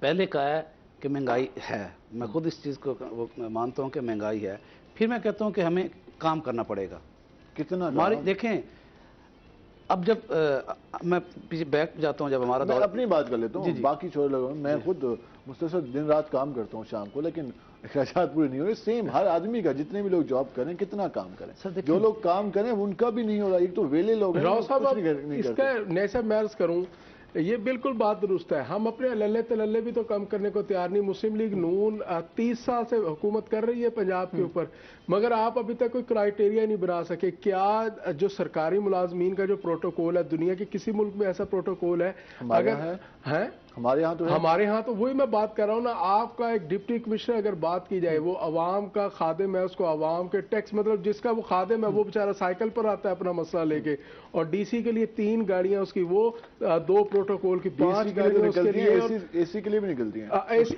پہلے کہا ہے کہ مہنگائی ہے، میں خود اس چیز کو مانتا ہوں کہ مہنگائی ہے، پھر میں کہتا ہوں کہ ہمیں کام کرنا پڑے گا۔ کتنا ہماری دیکھیں، اب جب میں پیچھے بیک جاتا ہوں، جب ہمارا میں اپنی بات کر لیتا ہوں، باقی چھوڑ لگا، میں خود مسلسل دن رات کام کرتا ہوں شام کو، لیکن اخراجات پورے نہیں ہو رہے۔ سیم ہر آدمی کا، جتنے بھی لوگ جاب کریں کتنا کام کریں، جو لوگ کام کریں ان کا بھی نہیں ہو رہا۔ ایک تو ویلے لوگ ہیں، راؤ صاحب اس کا نیسا میرز کروں، یہ بالکل بات درست ہے، ہم اپنے للے تللے بھی تو کم کرنے کو تیار نہیں۔ مسلم لیگ نون 30 سال سے حکومت کر رہی ہے پنجاب کے اوپر، مگر آپ ابھی تک کوئی کرائیٹیریا نہیں بنا سکے۔ کیا جو سرکاری ملازمین کا جو پروٹوکول ہے، دنیا کے کسی ملک میں ایسا پروٹوکول ہے؟ اگر ہے ہمارے ہاں تو ہے، ہمارے ہاں تو وہی میں بات کر رہا ہوں نا، آپ کا ایک ڈپٹی کمشنر اگر بات کی جائے، وہ عوام کا خادم ہے، اس کو عوام کے ٹیکس، مطلب جس کا وہ خادم ہے وہ بیچارہ سائیکل پر آتا ہے اپنا مسئلہ لے کے، اور ڈی سی کے لیے 3 گاڑیاں اس کی، وہ 2 پروٹوکول کی 5 گاڑیاں اس کے لیے، اے سی کے لیے بھی نکلتی ہیں،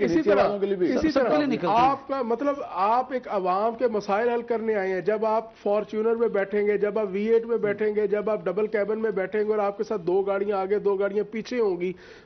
اسی طرح آپ کا مطلب آپ ایک عوام کے مسائل حل کرنے آئے ہیں۔ جب آپ فارچونر میں بیٹھیں گے، جب آپ V8 میں بیٹھیں گے، جب آپ ڈبل کیبن میں بیٹھیں گے اور آپ کے ساتھ 2 گاڑیاں آگے 2 گاڑیاں پیچھے ہوں گی،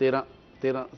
13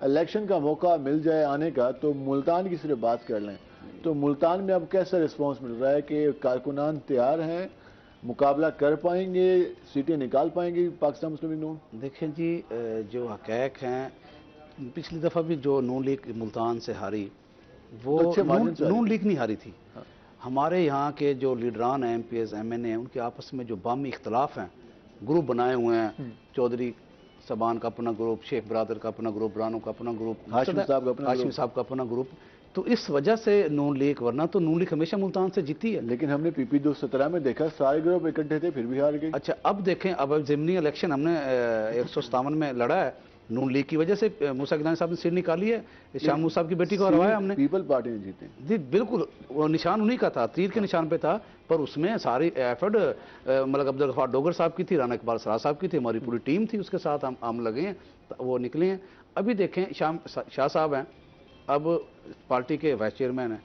الیکشن کا موقع مل جائے آنے کا تو ملتان کی صرف بات کر لیں تو ملتان میں اب کیسا رسپانس مل رہا ہے کہ کارکنان تیار ہیں, مقابلہ کر پائیں گے, سیٹیں نکال پائیں گے پاکستان مسلم لیگ نون؟ دیکھیں جی, جو حقائق ہیں, پچھلی دفعہ بھی جو نون لیگ ملتان سے ہاری وہ نون لیگ نہیں ہاری تھی. ہمارے یہاں کے جو لیڈران ہیں, MPs, M N A, ان کے آپس میں جو باہمی اختلاف ہیں, گروپ بنائے ہوئے ہیں, چودھری سبان کا اپنا گروپ, شیخ برادر کا اپنا گروپ, برانو کا اپنا گروپ, ہاشمی صاحب کا اپنا گروپ, تو اس وجہ سے نون لیگ, ورنہ تو نون لیگ ہمیشہ ملتان سے جیتی ہے. لیکن ہم نے پی پی 217 میں دیکھا سارے گروپ اکٹھے تھے پھر بھی ہار گئے. اچھا اب دیکھیں, اب ضمنی الیکشن ہم نے 157 میں لڑا ہے, نون لیگ کی وجہ سے موسیٰ گیلانی صاحب نے سیٹ نکالی ہے, شاہ موسیٰ صاحب کی بیٹی کو ہروایا ہم نے. پیپل پارٹی نے جیتے جی بالکل, وہ نشان انہی کا تھا, تیر کے نشان پہ تھا, پر اس میں ساری ایفرٹ ملک عبدالغفار ڈوگر صاحب کی تھی, رانا اقبال سرا صاحب کی تھی, ہماری پوری ٹیم تھی اس کے ساتھ, ہم لگے ہیں, وہ نکلے ہیں. ابھی دیکھیں شاہ صاحب ہیں, اب پارٹی کے وائس چیئرمین ہیں.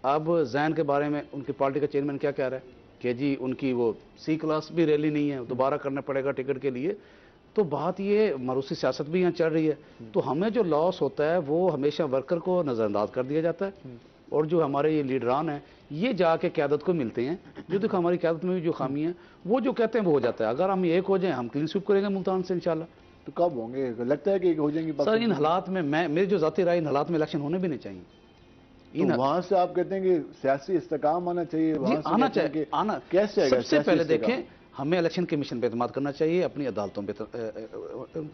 اب زین کے بارے میں ان کی پارٹی کا چیئرمین کیا کہہ رہا ہے کہ جی ان کی وہ سی کلاس بھی ریلی نہیں ہے, دوبارہ کرنا پڑے گا ٹکٹ کے لیے. تو بات یہ مروسی سیاست بھی یہاں چل رہی ہے. تو ہمیں جو لاس ہوتا ہے وہ ہمیشہ ورکر کو نظر انداز کر دیا جاتا ہے, اور جو ہمارے یہ لیڈران ہیں یہ جا کے قیادت کو ملتے ہیں. جو دیکھو ہماری قیادت میں بھی جو خامی ہیں وہ جو کہتے ہیں وہ ہو جاتا ہے. اگر ہم ایک ہو جائیں, ہم کلین سویپ کریں گے ملتان سے انشاءاللہ. تو کب ہوں گے؟ لگتا ہے کہ ہو جائیں گے سر ان حالات میں, میری جو ذاتی رائے, ان حالات میں الیکشن ہونے بھی نہیں چاہیے. وہاں سے آپ کہتے ہیں کہ سیاسی استحکام آنا چاہیے, آنا چاہیے, کیسے؟ سب سے پہلے دیکھیں ہمیں الیکشن کمیشن پہ اعتماد کرنا چاہیے, اپنی عدالتوں پہ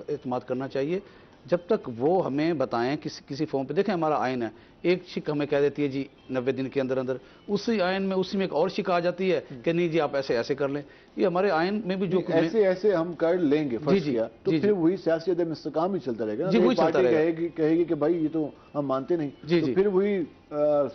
اعتماد کرنا چاہیے. جب تک وہ ہمیں بتائیں کسی فارم پہ, دیکھیں ہمارا آئین ہے, ایک شک ہمیں کہہ دیتی ہے جی 90 دن کے اندر اندر, اسی آئین میں اسی میں ایک اور شک آ جاتی ہے کہ نہیں جی آپ ایسے کر لیں. یہ ہمارے آئین میں بھی جو ایسے ہم کر لیں گے فرض کیا تو پھر وہی سیاسی عدم استحکام ہی چلتا رہے گا. جی وہی چلتا رہے گا, کہے گی کہ بھائی یہ تو ہم مانتے نہیں, تو پھر وہی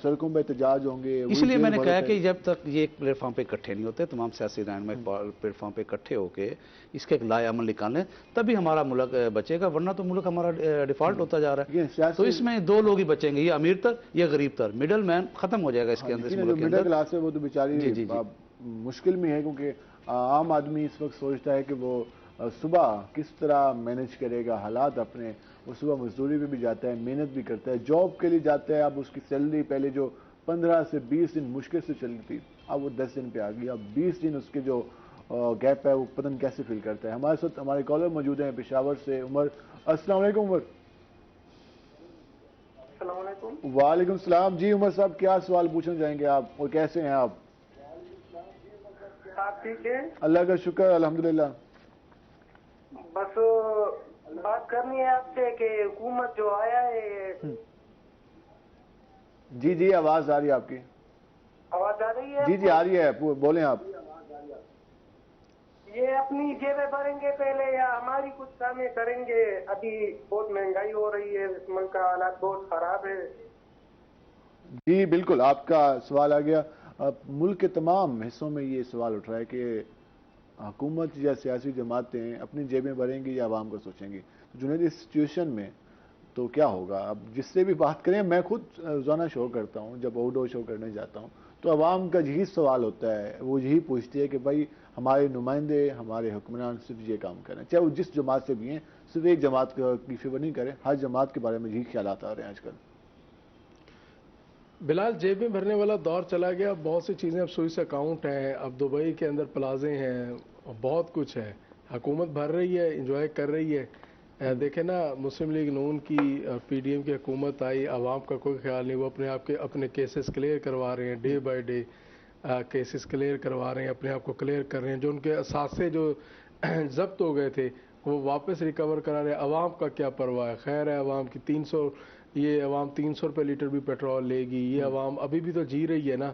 سڑکوں پہ احتجاج ہوں گے. اس لیے میں نے کہا کہ جب تک یہ ایک پلیٹ فارم پہ اکٹھے نہیں ہوتے, تمام سیاسی رہنما پلیٹ فارم پہ اکٹھے ہو کے اس کے ایک لائے عمل نکالیں, تبھی ہمارا ملک بچے گا, ورنہ تو ملک ہمارا ڈیفالٹ ہوتا جا رہا ہے. تو اس میں دو لوگ ہی بچیں گے, یہ امیر تر یا غریب تر, مڈل مین ختم ہو جائے گا اس کے اندر. جو مڈل کلاس ہے وہ تو بیچاری مشکل میں ہے, کیونکہ عام آدمی اس وقت سوچتا ہے کہ وہ صبح کس طرح مینج کرے گا حالات اپنے. وہ صبح مزدوری پہ بھی جاتا ہے, محنت بھی کرتا ہے, جاب کے لیے جاتا ہے. اب اس کی سیلری پہلے جو 15 سے 20 دن مشکل سے چلتی تھی, اب وہ 10 دن پہ آ گئی. اب 20 دن اس کے جو گیپ ہے وہ پتہ نہیں کیسے فیل کرتا ہے. ہمارے ساتھ ہمارے کالر موجود ہیں پشاور سے, عمر. السلام علیکم عمر. السلام علیکم. وعلیکم السلام. جی عمر صاحب, کیا سوال پوچھنا چاہیں گے آپ, اور کیسے ہیں آپ؟ آپ ٹھیک ہیں؟ اللہ کا شکر الحمدللہ. بس بات کرنی ہے آپ سے کہ حکومت جو آیا ہے. جی آواز آ رہی ہے آپ کی. آواز آ رہی ہے؟ جی آ رہی ہے, بولیں آپ. یہ اپنی جیبیں بھریں گے پہلے یا ہماری کچھ کامیں کریں گے؟ ابھی بہت مہنگائی ہو رہی ہے, ملک کا حالات بہت خراب ہے. جی بالکل, آپ کا سوال آ گیا. ملک کے تمام حصوں میں یہ سوال اٹھ رہا ہے کہ حکومت یا سیاسی جماعتیں اپنی جیبیں بھریں گی یا عوام کو سوچیں گی. جنید اس سچویشن میں تو کیا ہوگا؟ اب جس سے بھی بات کریں, میں خود روزانہ شو کرتا ہوں, جب آؤٹ شو کرنے جاتا ہوں تو عوام کا یہی سوال ہوتا ہے, وہ یہی پوچھتی ہے کہ بھائی ہمارے نمائندے, ہمارے حکمران صرف یہ کام کریں, چاہے وہ جس جماعت سے بھی ہیں, صرف ایک جماعت کی فیور نہیں کریں, ہر جماعت کے بارے میں یہی خیالات آ رہے ہیں آج کل. بلال, جیب میں بھرنے والا دور چلا گیا. بہت سی چیزیں اب سوئس اکاؤنٹ ہیں, اب دبئی کے اندر پلازے ہیں, بہت کچھ ہے. حکومت بھر رہی ہے, انجوائے کر رہی ہے. دیکھیں نا, مسلم لیگ نون کی پی ڈی ایم کی حکومت آئی, عوام کا کوئی خیال نہیں, وہ اپنے آپ کے اپنے کیسز کلیئر کروا رہے ہیں, day by day cases clear کروا رہے ہیں, اپنے آپ کو کلیئر کر رہے ہیں. جو ان کے اثاثے جو ضبط ہو گئے تھے وہ واپس ریکور کرا رہے ہیں. عوام کا کیا پرواہ ہے؟ خیر ہے عوام کی 300, یہ عوام 300 روپے لیٹر بھی پیٹرول لے گی. یہ عوام ابھی بھی تو جی رہی ہے نا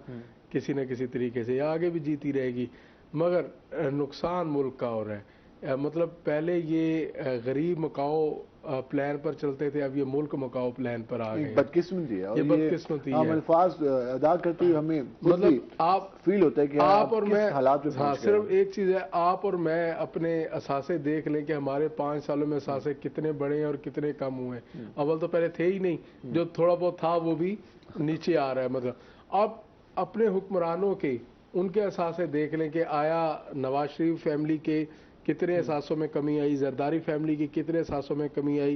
کسی نہ کسی طریقے سے, یا آگے بھی جیتی رہے گی. مگر نقصان ملک کا ہو رہا ہے. مطلب پہلے یہ غریب مکاؤ پلان پر چلتے تھے, اب یہ ملک مکاؤ پلان پر آ گئے. بدقسمتی ہے, یہ بدقسمتی ہے. الفاظ ادا کرتے ہوئے ہمیں مطلب آپ فیل ہوتا ہے کہ آپ اور میں, حالات میں ہاں صرف ایک چیز ہے, آپ اور میں اپنے اثاثے دیکھ لیں کہ ہمارے 5 سالوں میں اثاثے کتنے بڑے ہیں اور کتنے کم ہوئے ہیں. اول تو پہلے تھے ہی نہیں, جو تھوڑا بہت تھا وہ بھی نیچے آ رہا ہے. مطلب اب اپنے حکمرانوں کے ان کے اثاثے دیکھ لیں کہ آیا نواز شریف فیملی کے کتنے اثاثوں میں کمی آئی, زرداری فیملی کی کتنے اثاثوں میں کمی آئی,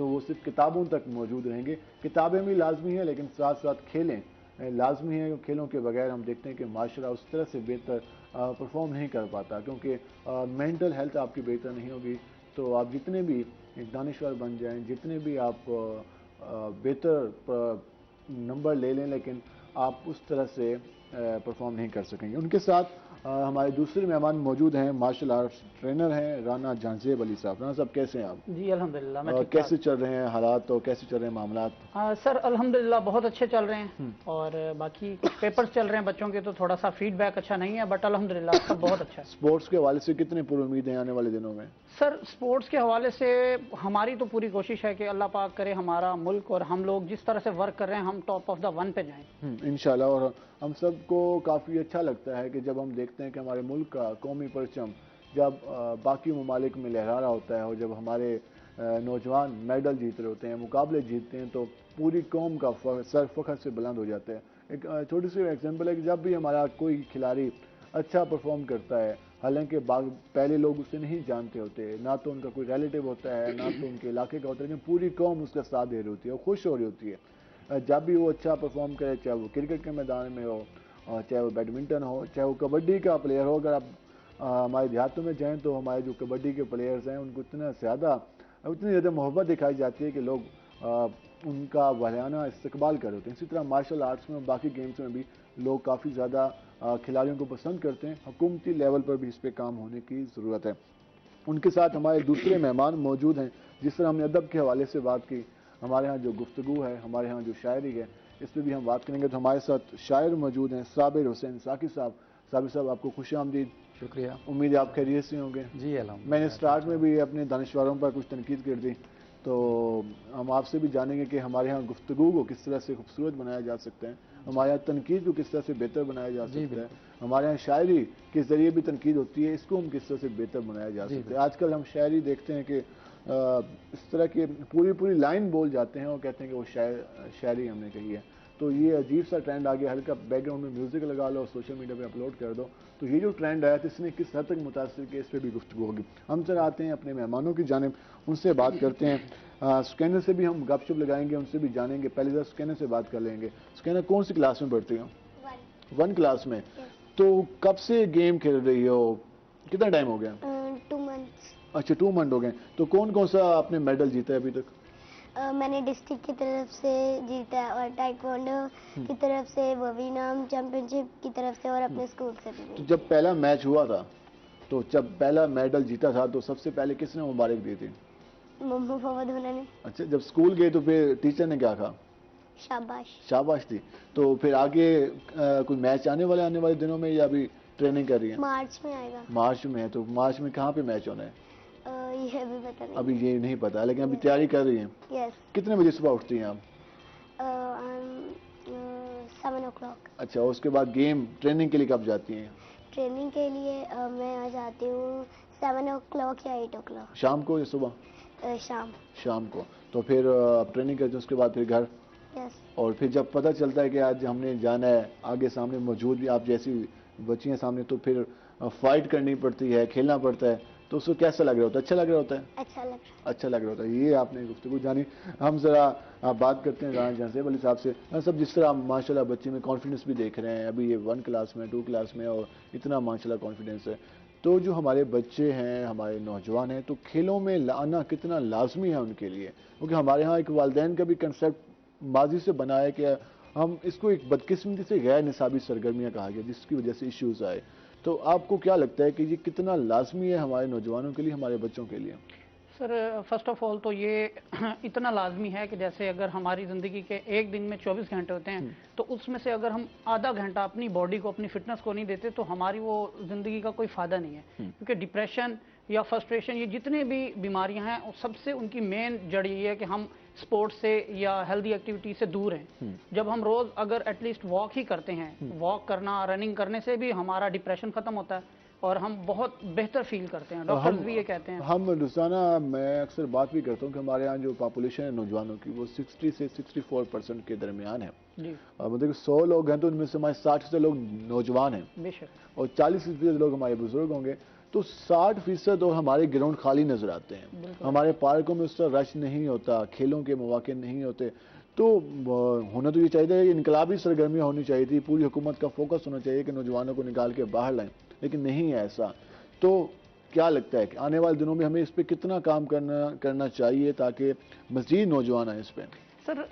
تو وہ صرف کتابوں تک موجود رہیں گے. کتابیں بھی لازمی ہیں لیکن ساتھ ساتھ کھیلیں لازمی ہیں. کھیلوں کے بغیر ہم دیکھتے ہیں کہ معاشرہ اس طرح سے بہتر پرفارم نہیں کر پاتا, کیونکہ مینٹل ہیلتھ آپ کی بہتر نہیں ہوگی تو آپ جتنے بھی دانشور بن جائیں, جتنے بھی آپ بہتر نمبر لے لیں, لیکن آپ اس طرح سے پرفارم نہیں کر سکیں گے. ان کے ساتھ ہمارے دوسرے مہمان موجود ہیں, مارشل آرٹس ٹرینر ہیں رانا جہانزیب علی صاحب. رانا صاحب کیسے ہیں آپ؟ جی الحمدللہ میں ٹھیک. کیسے چل رہے ہیں حالات اور کیسے چل رہے ہیں معاملات؟ سر الحمدللہ بہت اچھے چل رہے ہیں, اور باقی کچھ پیپرز چل رہے ہیں بچوں کے, تو تھوڑا سا فیڈ بیک اچھا نہیں ہے, بٹ الحمدللہ سب بہت اچھا ہے. اسپورٹس کے حوالے سے کتنے پر امید ہیں آنے والے دنوں میں؟ سر اسپورٹس کے حوالے سے ہماری تو پوری کوشش ہے کہ اللہ پاک کرے ہمارا ملک اور ہم لوگ جس طرح سے ورک کر رہے ہیں ہم ٹاپ آف دا ون پہ جائیں انشاءاللہ. اور ہم سب کو کافی اچھا لگتا ہے کہ جب ہم دیکھتے ہیں کہ ہمارے ملک کا قومی پرچم جب باقی ممالک میں لہرا رہا ہوتا ہے, اور جب ہمارے نوجوان میڈل جیت رہے ہوتے ہیں, مقابلے جیتتے ہیں, تو پوری قوم کا سر فخر سے بلند ہو جاتا ہے. ایک چھوٹی سی ایگزامپل ہے کہ جب بھی ہمارا کوئی کھلاڑی اچھا پرفارم کرتا ہے, حالانکہ پہلے لوگ اسے نہیں جانتے ہوتے, نہ تو ان کا کوئی ریلیٹیو ہوتا ہے, نہ تو ان کے علاقے کا ہوتا ہے, لیکن پوری قوم اس کا ساتھ دے رہی ہوتی ہے اور خوش ہو رہی ہوتی ہے جب بھی وہ اچھا پرفارم کرے, چاہے وہ کرکٹ کے میدان میں ہو, چاہے وہ بیڈمنٹن ہو, چاہے وہ کبڈی کا پلیئر ہو. اگر آپ ہمارے دیہاتوں میں جائیں تو ہمارے جو کبڈی کے پلیئرز ہیں ان کو اتنی زیادہ محبت دکھائی جاتی ہے کہ لوگ ان کا وحیانہ استقبال کر ہوتے ہیں. اسی طرح مارشل آرٹس میں اور باقی گیمز میں بھی لوگ کافی زیادہ کھلاڑیوں کو پسند کرتے ہیں. حکومتی لیول پر بھی اس پہ کام ہونے کی ضرورت ہے. ان کے ساتھ ہمارے دوسرے مہمان موجود ہیں. جس طرح ہم نے ادب کے حوالے سے بات کی, ہمارے ہاں جو گفتگو ہے, ہمارے ہاں جو شاعری ہے, اس پہ بھی ہم بات کریں گے. تو ہمارے ساتھ شاعر موجود ہیں صابر حسین ساقی صاحب. صابر صاحب آپ کو خوش آمدید. شکریہ. امید ہے آپ خیریت سے ہوں گے. جی الحمدللہ. میں نے سٹارٹ میں بھی اپنے دانشوروں پر کچھ تنقید کر دی, تو ہم آپ سے بھی جانیں گے کہ ہمارے ہاں گفتگو کو کس طرح سے خوبصورت بنایا جا سکتا ہے, ہمارے یہاں تنقید کو کس طرح سے بہتر بنایا جا سکتا ہے, ہمارے یہاں شاعری کے ذریعے بھی تنقید ہوتی ہے, اس کو ہم کس طرح سے بہتر بنایا جا سکتا ہے. آج کل ہم شاعری دیکھتے ہیں کہ اس طرح کی پوری لائن بول جاتے ہیں اور کہتے ہیں کہ وہ شاعری ہم نے کہی ہے. تو یہ عجیب سا ٹرینڈ آ گیا, ہلکا بیک گراؤنڈ میں میوزک لگا لو اور سوشل میڈیا پہ اپلوڈ کر دو. تو یہ جو ٹرینڈ آیا تھا اس نے کس حد تک متاثر کیا, اس پہ بھی گفتگو ہوگی. ہم سر آتے ہیں اپنے مہمانوں کی جانب, ان سے بات کرتے ہیں. سکینر سے بھی ہم گپ شپ لگائیں گے, ان سے بھی جانیں گے. پہلے ذرا سکینر سے بات کر لیں گے. سکینر کون سی کلاس میں پڑھتی ہو؟ 1 کلاس میں. تو کب سے گیم کھیل رہی ہو, کتنا ٹائم ہو گیا؟ 2 months. اچھا 2 منتھ ہو گئے. تو کون سا آپ نے میڈل جیتا ہے ابھی تک؟ میں نے ڈسٹرکٹ کی طرف سے جیتا ہے, اور ٹائیکوانڈو کی طرف سے, ووینام چیمپئن شپ کی طرف سے, اور اپنے اسکول سے بھی. جب پہلا میچ ہوا تھا, تو جب پہلا میڈل جیتا تھا تو سب سے پہلے کس نے مبارک دی تھی؟ ممو فواد ہونا نے. اچھا, جب اسکول گئے تو پھر ٹیچر نے کیا کہا؟ شاباش تھی. تو پھر آگے کوئی میچ آنے والے دنوں میں, یا ابھی ٹریننگ کر رہی ہیں؟ مارچ میں آئے گا. مارچ میں ہے. تو مارچ میں کہاں پہ میچ ہونا ہے؟ یہ ابھی پتہ نہیں. ابھی یہ نہیں پتا, لیکن ابھی تیاری کر رہی ہیں. یس. کتنے بجے صبح اٹھتی ہیں آپ؟ 7 o'clock. اچھا, اس کے بعد گیم ٹریننگ کے لیے کب جاتی ہیں؟ ٹریننگ کے لیے میں آ جاتی ہوں 7 o'clock یا 8 o'clock. شام کو یا صبح؟ شام کو. تو پھر آپ ٹریننگ کرتے ہیں, اس کے بعد پھر گھر. یس. اور پھر جب پتہ چلتا ہے کہ آج ہم نے جانا ہے, آگے سامنے موجود بھی آپ جیسی بچیاں سامنے, تو پھر فائٹ کرنی پڑتی ہے, کھیلنا پڑتا ہے, تو اس کو کیسا لگ رہا ہوتا ہے؟ اچھا لگ رہا ہوتا ہے؟ اچھا لگ رہا ہوتا ہے. یہ آپ نے گفتگو جانی. ہم ذرا بات کرتے ہیں رانا جہانزیب علی صاحب سے. سب جس طرح ماشاءاللہ بچے میں کانفیڈنس بھی دیکھ رہے ہیں, ابھی یہ 1 کلاس میں 2 کلاس میں, اور اتنا ماشاءاللہ کانفیڈنس ہے. تو جو ہمارے بچے ہیں, ہمارے نوجوان ہیں, تو کھیلوں میں آنا کتنا لازمی ہے ان کے لیے؟ کیونکہ ہمارے ہاں ایک والدین کا بھی کنسیپٹ ماضی سے بنا ہے کہ ہم اس کو ایک بدقسمتی سے غیر نصابی سرگرمیاں کہا گیا, جس کی وجہ سے ایشوز آئے. تو آپ کو کیا لگتا ہے کہ یہ کتنا لازمی ہے ہمارے نوجوانوں کے لیے, ہمارے بچوں کے لیے؟ سر فرسٹ آف آل تو یہ اتنا لازمی ہے کہ جیسے اگر ہماری زندگی کے ایک دن میں 24 گھنٹے ہوتے ہیں, تو اس میں سے اگر ہم آدھا گھنٹہ اپنی باڈی کو, اپنی فٹنس کو نہیں دیتے تو ہماری وہ زندگی کا کوئی فائدہ نہیں ہے. کیونکہ ڈپریشن یا فرسٹریشن, یہ جتنے بھی بیماریاں ہیں, سب سے ان کی مین جڑ یہ ہے کہ ہم سپورٹ سے یا ہیلدی ایکٹیویٹی سے دور ہیں. جب ہم روز اگر ایٹ لیسٹ واک ہی کرتے ہیں, واک کرنا, رننگ کرنے سے بھی ہمارا ڈپریشن ختم ہوتا ہے. اور ہم بہت بہتر فیل کرتے ہیں. ڈاکٹرز بھی یہ کہتے ہیں. ہم روزانہ میں اکثر بات بھی کرتا ہوں کہ ہمارے یہاں جو پاپولیشن ہے نوجوانوں کی وہ 60 سے 64% کے درمیان ہے. جی مطلب 100 لوگ ہیں تو ان میں سے ہمارے 60% لوگ نوجوان ہیں بے شک. اور 40% لوگ ہمارے بزرگ ہوں گے. تو 60% اور ہمارے گراؤنڈ خالی نظر آتے ہیں. ہمارے پارکوں میں اس طرح رش نہیں ہوتا, کھیلوں کے مواقع نہیں ہوتے. تو ہونا تو یہ چاہیے کہ انقلابی سرگرمیاں ہونی چاہیے تھی, پوری حکومت کا فوکس ہونا چاہیے کہ نوجوانوں کو نکال کے باہر لائیں, لیکن نہیں ہے ایسا. تو کیا لگتا ہے کہ آنے والے دنوں میں ہمیں اس پہ کتنا کام کرنا چاہیے تاکہ مزید نوجوان آئیں اس پہ؟ سر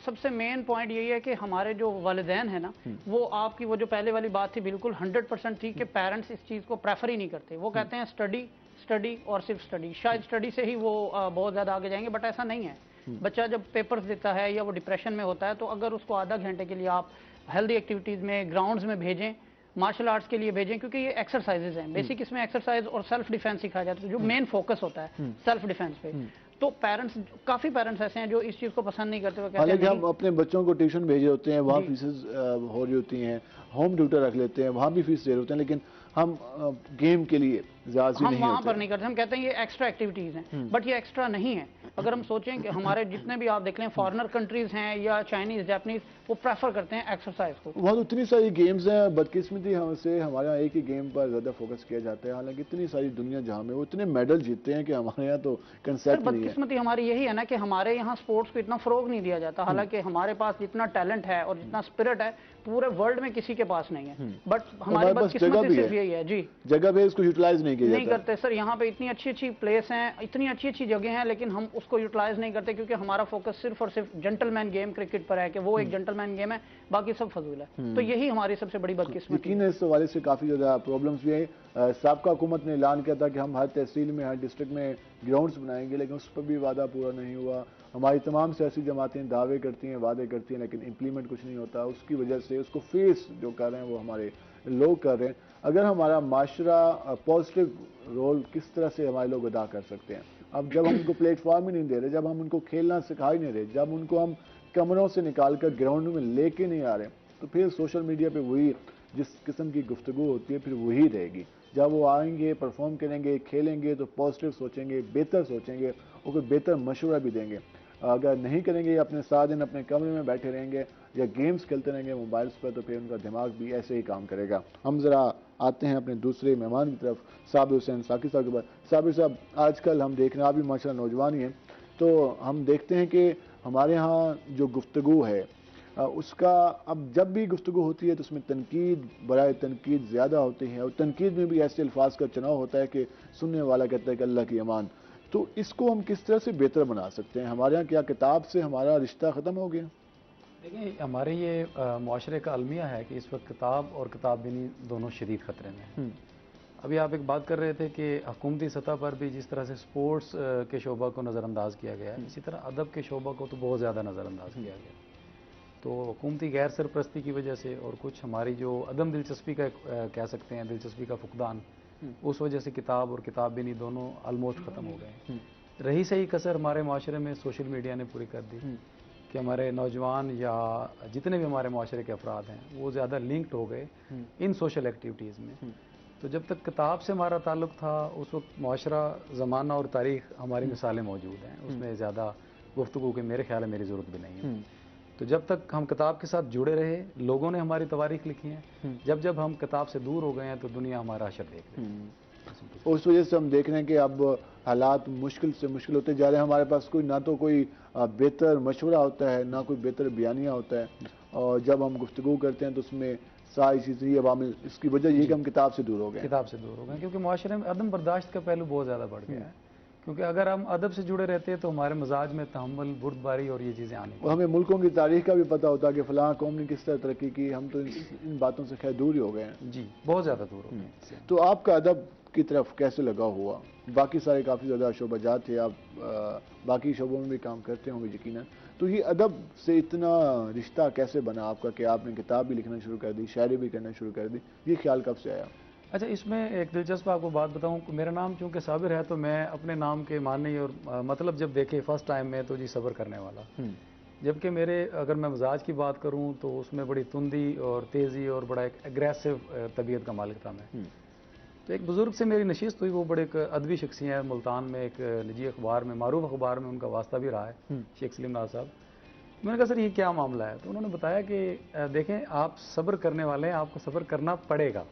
سب سے مین پوائنٹ یہی ہے کہ ہمارے جو والدین ہیں نا, وہ آپ کی وہ جو پہلے والی بات تھی بالکل 100% تھی کہ پیرنٹس اس چیز کو پریفر ہی نہیں کرتے. وہ کہتے ہیں اسٹڈی اور صرف اسٹڈی, شاید اسٹڈی سے ہی وہ بہت زیادہ آگے جائیں گے, بٹ ایسا نہیں ہے. بچہ جب پیپرز دیتا ہے یا وہ ڈپریشن میں ہوتا ہے تو اگر اس کو آدھا گھنٹے کے لیے آپ ہیلدی ایکٹیویٹیز میں, گراؤنڈز میں بھیجیں, مارشل آرٹس کے لیے بھیجیں, کیونکہ یہ ایکسرسائزز ہیں بیسک, اس میں ایکسرسائز اور سیلف ڈیفینس سکھایا جاتا ہے جو مین فوکس ہوتا ہے سیلف ڈیفینس پہ. تو کافی پیرنٹس ایسے ہیں جو اس چیز کو پسند نہیں کرتے. حالانکہ ہم اپنے بچوں کو ٹیوشن بھیجے ہوتے ہیں, وہاں فیسز ہو رہی ہوتی ہیں, ہوم ٹیوٹر رکھ لیتے ہیں, وہاں بھی فیس دے رہے ہوتے ہیں, لیکن ہم گیم کے لیے زیادہ نہیں وہاں پر نہیں کرتے. ہم کہتے ہیں یہ ایکسٹرا ایکٹیویٹیز ہیں, بٹ یہ ایکسٹرا نہیں ہے. اگر ہم سوچیں کہ ہمارے جتنے بھی آپ دیکھ لیں فارنر کنٹریز ہیں یا چائنیز, جاپنیز, وہ پریفر کرتے ہیں ایکسرسائز کو. وہاں تو اتنی ساری گیمز ہیں, بدقسمتی سے ہمارے یہاں ایک ہی گیم پر زیادہ فوکس کیا جاتا ہے, حالانکہ اتنی ساری دنیا جہاں میں وہ اتنے میڈل جیتتے ہیں کہ ہمارے یہاں تو کنسیپٹ نہیں ہے. بدقسمتی ہماری یہی ہے نا کہ ہمارے یہاں سپورٹس کو اتنا فروغ نہیں دیا جاتا, حالانکہ ہمارے پاس جتنا ٹیلنٹ ہے اور جتنا اسپرٹ ہے پورے ورلڈ میں کسی کے پاس نہیں ہے, بٹ ہماری بدقسمتی صرف یہی ہے. جی جگہ پہ اس کو یوٹیلائز نہیں کرتے سر. یہاں پہ اتنی اچھی پلیس ہیں, اتنی اچھی جگہ ہیں, لیکن ہم اس کو یوٹیلائز نہیں کرتے کیونکہ ہمارا فوکس صرف اور صرف جنٹل مین گیم کرکٹ پر ہے کہ وہ ایک جنٹل مین گیم ہے, باقی سب فضول ہے. تو یہی ہماری سب سے بڑی بدقسمتی ہے. اس حوالے سے کافی زیادہ پرابلمس بھی ہیں. سابقہ حکومت نے اعلان کیا تھا کہ ہم ہر تحصیل میں, ہر ڈسٹرکٹ میں گراؤنڈز بنائیں گے, لیکن اس پر بھی وعدہ پورا نہیں ہوا. ہماری تمام سیاسی جماعتیں دعوے کرتی ہیں, وعدے کرتی ہیں, لیکن امپلیمنٹ کچھ نہیں ہوتا. اس کی وجہ سے اس کو فیس جو کر رہے ہیں وہ ہمارے لوگ کر رہے ہیں. اگر ہمارا معاشرہ پازیٹیو رول کس طرح سے ہمارے لوگ ادا کر سکتے ہیں؟ اب جب ہم ان کو پلیٹ فارم ہی نہیں دے رہے, جب ہم ان کو کھیلنا سکھا ہی نہیں رہے, جب ان کو ہم کمروں سے نکال کر گراؤنڈ میں لے کے نہیں آ رہے, تو پھر سوشل میڈیا پہ وہی جس قسم کی گفتگو ہوتی ہے پھر وہی رہے گی. جب وہ آئیں گے, پرفارم کریں گے, کھیلیں گے تو پازیٹیو سوچیں گے, بہتر سوچیں گے اور کوئی بہتر مشورہ بھی دیں گے. اگر نہیں کریں گے, اپنے ساتھ دن اپنے کمرے میں بیٹھے رہیں گے یا گیمز کھیلتے رہیں گے موبائلز پر, تو پھر ان کا دماغ بھی ایسے ہی کام کرے گا. ہم ذرا آتے ہیں اپنے دوسرے مہمان کی طرف, صابر حسین ساقی صاحب کے بعد. صابر صاحب, آج کل ہم دیکھ رہے ہیں, آپ بھی ماشاءاللہ نوجوان ہی ہیں, تو ہم دیکھتے ہیں کہ ہمارے ہاں جو گفتگو ہے اس کا, اب جب بھی گفتگو ہوتی ہے تو اس میں تنقید برائے تنقید زیادہ ہوتی ہے, اور تنقید میں بھی ایسے الفاظ کا چناؤ ہوتا ہے کہ سننے والا کہتا ہے کہ اللہ کی امان. تو اس کو ہم کس طرح سے بہتر بنا سکتے ہیں؟ ہمارے ہاں کیا کتاب سے ہمارا رشتہ ختم ہو گیا؟ دیکھیں, ہمارے یہ معاشرے کا المیہ ہے کہ اس وقت کتاب اور کتاب بینی دونوں شدید خطرے میں ہیں. ابھی آپ ایک بات کر رہے تھے کہ حکومتی سطح پر بھی جس طرح سے سپورٹس کے شعبہ کو نظر انداز کیا گیا ہے, اسی طرح ادب کے شعبہ کو تو بہت زیادہ نظر انداز کیا گیا. تو حکومتی غیر سرپرستی کی وجہ سے اور کچھ ہماری جو عدم دلچسپی کا کہہ سکتے ہیں, دلچسپی کا فقدان, اس وجہ سے کتاب اور کتاب بینی دونوں آلموسٹ ختم ہو گئے. رہی صحیح کسر ہمارے معاشرے میں سوشل میڈیا نے پوری کر دی کہ ہمارے نوجوان یا جتنے بھی ہمارے معاشرے کے افراد ہیں وہ زیادہ لنکڈ ہو گئے ان سوشل ایکٹیویٹیز میں. تو جب تک کتاب سے ہمارا تعلق تھا اس وقت معاشرہ, زمانہ اور تاریخ ہماری مثالیں موجود ہیں, اس میں زیادہ گفتگو کی میرے خیال ہے میری ضرورت بھی نہیں ہے. تو جب تک ہم کتاب کے ساتھ جڑے رہے, لوگوں نے ہماری تواریخ لکھی ہیں. جب ہم کتاب سے دور ہو گئے ہیں تو دنیا ہمارا حشر دیکھ رہی ہے. اس وجہ سے ہم دیکھ رہے ہیں کہ اب حالات مشکل سے مشکل ہوتے جا رہے ہیں. ہمارے پاس کوئی نہ تو کوئی بہتر مشورہ ہوتا ہے, نہ کوئی بہتر بیانیہ ہوتا ہے, اور جب ہم گفتگو کرتے ہیں تو اس میں ساری چیزیں یہ عوامل, اس کی وجہ یہ کہ ہم کتاب سے دور ہو گئے. کتاب سے دور ہو گئے کیونکہ معاشرے میں عدم برداشت کا پہلو بہت زیادہ بڑھ گیا ہے. کیونکہ اگر ہم ادب سے جڑے رہتے ہیں تو ہمارے مزاج میں تحمل, بردباری اور یہ چیزیں آنے, اور ہمیں ملکوں کی تاریخ کا بھی پتہ ہوتا ہے کہ فلاں قوم نے کس طرح ترقی کی. ہم تو ان باتوں سے خیر دور ہی ہو گئے ہیں. جی بہت زیادہ دور ہو گئے. تو آپ کا ادب کی طرف کیسے لگا ہوا؟ باقی سارے کافی زیادہ شعبہ جات تھے, آپ باقی شعبوں میں بھی کام کرتے ہوں گے یقیناً, تو یہ ادب سے اتنا رشتہ کیسے بنا آپ کا کہ آپ نے کتاب بھی لکھنا شروع کر دی, شاعری بھی کرنا شروع کر دی؟ یہ خیال کب سے آیا؟ اچھا, اس میں ایک دلچسپ آپ کو بات بتاؤں. میرا نام چونکہ صابر ہے تو میں اپنے نام کے معنی اور مطلب جب دیکھے فرسٹ ٹائم میں تو جی صبر کرنے والا, جبکہ میرے اگر میں مزاج کی بات کروں تو اس میں بڑی تندی اور تیزی اور بڑا ایک اگریسو طبیعت کا مالک تھا میں. تو ایک بزرگ سے میری نشست ہوئی, وہ بڑے ایک ادبی شخصیت ہیں ملتان میں, ایک نجی اخبار میں, معروف اخبار میں ان کا واسطہ بھی رہا ہے, شیخ سلیم ناز صاحب. میں نے کہا سر یہ کیا معاملہ ہے؟ تو انہوں نے بتایا کہ دیکھیں آپ صبر کرنے والے ہیں, آپ کو صبر کرنا پڑے گا.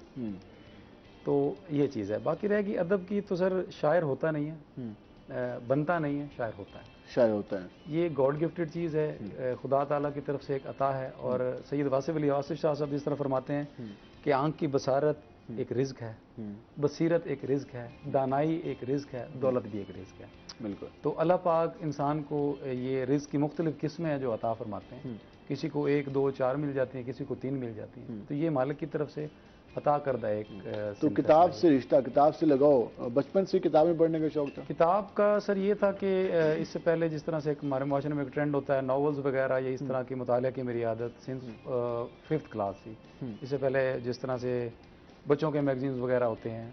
تو یہ چیز ہے. باقی رہے گی ادب کی, تو سر شاعر ہوتا نہیں ہے, بنتا نہیں ہے, شاعر ہوتا ہے. شاعر ہوتا ہے, یہ گاڈ گفٹڈ چیز ہے, خدا تعالیٰ کی طرف سے ایک عطا ہے. اور سید واصف علی واصف شاہ صاحب جس طرح فرماتے ہیں کہ آنکھ کی بصارت ایک رزق ہے, بصیرت ایک رزق ہے, دانائی ایک رزق ہے, دولت بھی ایک رزق ہے. بالکل. تو اللہ پاک انسان کو یہ رزق کی مختلف قسمیں ہیں جو عطا فرماتے ہیں. کسی کو 1 2 4 مل جاتی ہیں, کسی کو 3 مل جاتی ہیں. تو یہ مالک کی طرف سے عطا کردہ ایک. تو کتاب سے رشتہ, کتاب سے لگاؤ, بچپن سے کتابیں پڑھنے کا شوق تھا؟ کتاب کا سر یہ تھا کہ اس سے پہلے جس طرح سے ہمارے معاشرے میں ایک ٹرینڈ ہوتا ہے ناولز وغیرہ یا اس طرح کی مطالعہ کی میری عادت سنس 5th کلاس تھی. اس سے پہلے جس طرح سے بچوں کے میگزینز وغیرہ ہوتے ہیں,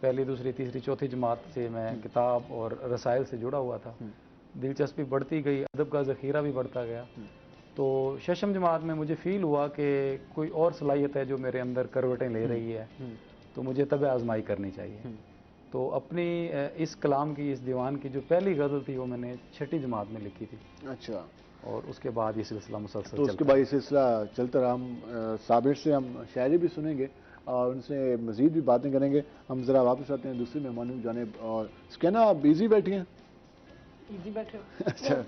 پہلی دوسری تیسری چوتھی جماعت سے میں کتاب اور رسائل سے جڑا ہوا تھا. دلچسپی بڑھتی گئی, ادب کا ذخیرہ بھی بڑھتا گیا. تو 6م جماعت میں مجھے فیل ہوا کہ کوئی اور صلاحیت ہے جو میرے اندر کروٹیں لے رہی ہے, تو مجھے طبع آزمائی کرنی چاہیے. تو اپنی اس کلام کی, اس دیوان کی جو پہلی غزل تھی وہ میں نے 6ٹھی جماعت میں لکھی تھی. اچھا. اور اس کے بعد یہ سلسلہ مسلسل تو اس کے بعد یہ سلسلہ چلتا رہا. ہم صابر سے ہم شاعری بھی سنیں گے اور ان سے مزید بھی باتیں کریں گے. ہم ذرا واپس آتے ہیں دوسری مہمانوں کی جانب. اور سکینہ آپ بیزی بیٹھی ہیں؟ ایزی بیٹھے. اچھا,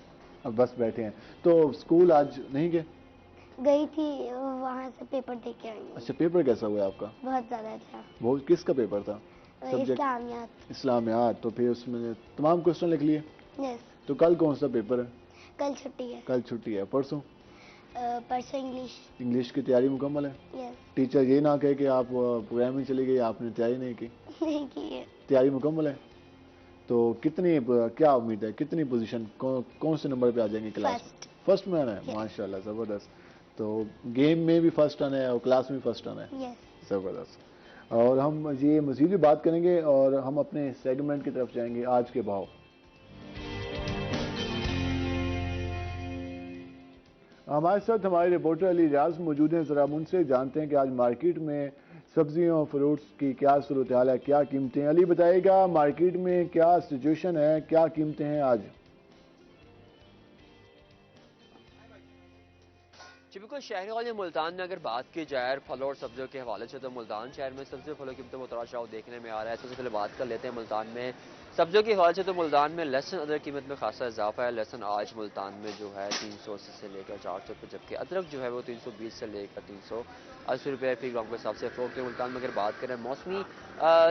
اب بس بیٹھے ہیں. تو اسکول آج نہیں گئے؟ گئی تھی, وہاں سے پیپر دے کے آئی ہوں. اچھا, پیپر کیسا ہوا آپ کا؟ بہت زیادہ اچھا. وہ کس کا پیپر تھا؟ اسلامیات. اسلامیات. تو پھر اس میں تمام کوشچن لکھ لیے؟ یس. تو کل کون سا پیپر ہے؟ کل چھٹی ہے. کل چھٹی ہے. پرسوں؟ پرسوں انگلش. انگلش کی تیاری مکمل ہے؟ یس. ٹیچر یہ نہ کہے کہ آپ پروگرام میں چلی گئی, آپ نے تیاری نہیں کی؟ نہیں کی ہے. تیاری مکمل ہے. تو کتنی, کیا امید ہے, کتنی پوزیشن, کون سے نمبر پہ آ جائیں گے کلاس میں؟ فرسٹ میں آنا ہے. ماشاءاللہ, زبردست. تو گیم میں بھی فرسٹ آنا ہے اور کلاس میں بھی فرسٹ آنا ہے. یس. زبردست. اور ہم یہ مزید بھی بات کریں گے اور ہم اپنے سیگمنٹ کی طرف جائیں گے, آج کے بھاؤ. ہمارے ساتھ ہمارے رپورٹر علی ریاض موجود ہیں. ذرا ان سے جانتے ہیں کہ آج مارکیٹ میں سبزیوں اور فروٹس کی کیا صورتحال ہے, کیا قیمتیں ہیں. علی بتائے گا مارکیٹ میں کیا سچویشن ہے, کیا قیمتیں ہیں آج؟ جی بالکل, شہری والے ملتان میں اگر بات کی جائے پھلوں اور سبزیوں کے حوالے سے تو ملتان شہر میں سبزی پھلوں کی قیمتوں میں اتار چڑھاؤ دیکھنے میں آ رہا ہے. سب سے پہلے بات کر لیتے ہیں ملتان میں سبزیوں کے حوالے سے. تو ملتان میں لہسن ادرک قیمت میں خاصا اضافہ ہے. لہسن آج ملتان میں جو ہے 380 سے لے کر 400 روپے, جبکہ ادرک جو ہے وہ 320 سے لے کر 380 روپے فی گرام کے حساب سے فروخت ہے. ملتان میں اگر بات کریں موسمی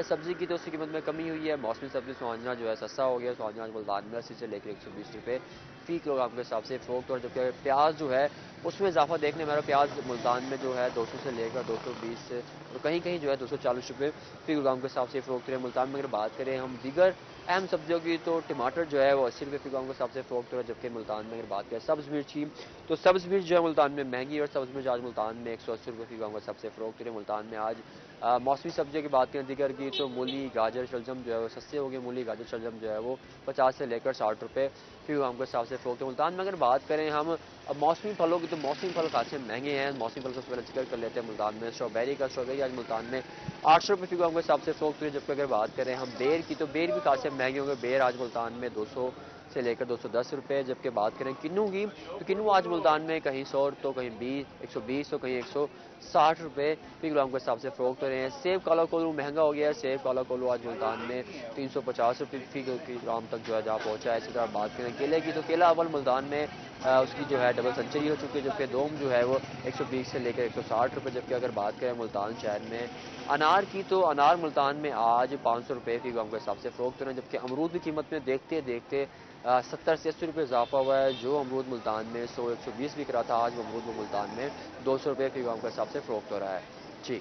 سبزی کی تو اس کی قیمت میں کمی ہوئی ہے. موسمی سبزی سوانجنا جو ہے سستا ہو گیا. سوانجنا ملتان میں 80 سے لے کر 120 روپے فی کلو گرام کے حساب سے فروخت. اور جبکہ پیاز جو ہے اس میں اضافہ دیکھنے میں, پیاز ملتان میں جو ہے 200 سے لے کر 220 سے اور کہیں کہیں جو ہے 240 روپے فی گرام کے حساب سے فروخت ہے. ملتان میں اگر بات کریں ہم دیگر اہم سبزیوں کی تو ٹماٹر جو ہے وہ 80 روپے فی گرام کے حساب سے فروخت ہے. جبکہ ملتان میں اگر بات کریں سبز مرچ کی تو سبز مرچ جو ہے ملتان میں مہنگی, اور سبز مرچ آج ملتان میں 180 روپے فی گرام کے حساب سے فروخت ہے. ملتان میں آج موسمی سبزیوں کی بات کریں دیگر کی تو مولی گاجر شلجم جو ہے وہ سستے ہو گئے. مولی گاجر شلجم جو ہے وہ 50 سے لے کر 60 روپے فی گرام کے حساب سے فروخت ہے. ملتان میں اگر بات کریں ہم موسمی پھلوں کی تو موسمی پھل خاصے مہنگے ہیں. موسمی پھل کو پہلے ذکر کر لیتے ہیں ملتان میں اسٹرابیری کا. اسٹرابیری آج ملتان میں 800 روپے فی گرام کے حساب سے فروخت ہوئی. جبکہ اگر بات کریں ہم بیر کی تو بیر بھی خاصے مہنگے ہوں گے. بیر آج ملتان میں 200 سے لے کر 210 روپے. جبکہ بات کریں کنو کی تو کنو آج ملتان میں کہیں 100 تو کہیں 120 تو کہیں 160 روپے فی گرام کے حساب سے فروخت ہو رہے ہیں. سیب کالا کولو مہنگا ہو گیا ہے. سیب کالا کولو آج ملتان میں 350 روپے فی گرام تک جو ہے جہاں پہنچا ہے. اسی طرح بات کریں کیلے کی تو کیلا اول ملتان میں اس کی جو ہے ڈبل سنچری ہو چکی ہے. جبکہ دوم جو ہے وہ 120 سے لے کر 160 روپے. جبکہ اگر بات کریں ملتان شہر میں انار کی تو انار ملتان میں آج 500 روپے فی گرام کے حساب سے فروخت ہو رہے ہیں. جبکہ امرود کی قیمت میں دیکھتے 70 سے 80 روپے اضافہ ہوا ہے. جو امرود ملتان میں 100-120 بک رہا تھا آج امرود میں ملتان میں 200 روپے فی گرام کے حساب سے فروخت ہو رہا ہے. جی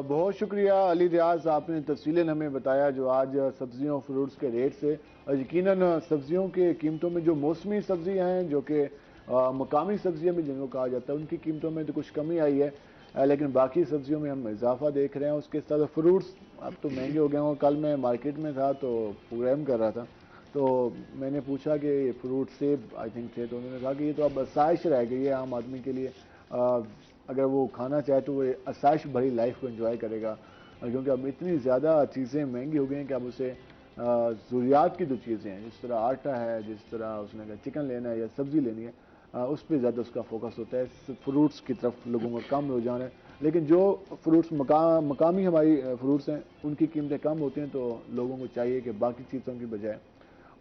بہت شکریہ علی ریاض, آپ نے تفصیلاً ہمیں بتایا جو آج سبزیوں فروٹس کے ریٹ سے. یقیناً سبزیوں کے قیمتوں میں جو موسمی سبزیاں ہیں جو کہ مقامی سبزیاں بھی جن کو کہا جاتا ہے ان کی قیمتوں میں تو کچھ کمی آئی ہے, لیکن باقی سبزیوں میں ہم اضافہ دیکھ رہے ہیں. اس کے ساتھ فروٹس اب تو مہنگے ہو گئے ہوں. کل میں مارکیٹ میں تھا تو پروگرام کر رہا تھا تو میں نے پوچھا کہ یہ فروٹ سیب آئی تھنک تھے، تو انہوں نے کہا کہ یہ تو اب آسائش رہ گئی ہے عام آدمی کے لیے، اگر وہ کھانا چاہے تو وہ آسائش بھری لائف کو انجوائے کرے گا، کیونکہ اب اتنی زیادہ چیزیں مہنگی ہو گئی ہیں کہ اب اسے ضروریات کی جو چیزیں ہیں، جس طرح آٹا ہے، جس طرح اس نے کہا چکن لینا ہے یا سبزی لینی ہے، اس پہ زیادہ اس کا فوکس ہوتا ہے، فروٹس کی طرف لوگوں کا کم رجحان ہے۔ لیکن جو فروٹس مقامی ہماری فروٹس ہیں ان کی قیمتیں کم ہوتی ہیں، تو لوگوں کو چاہیے کہ باقی چیزوں کی بجائے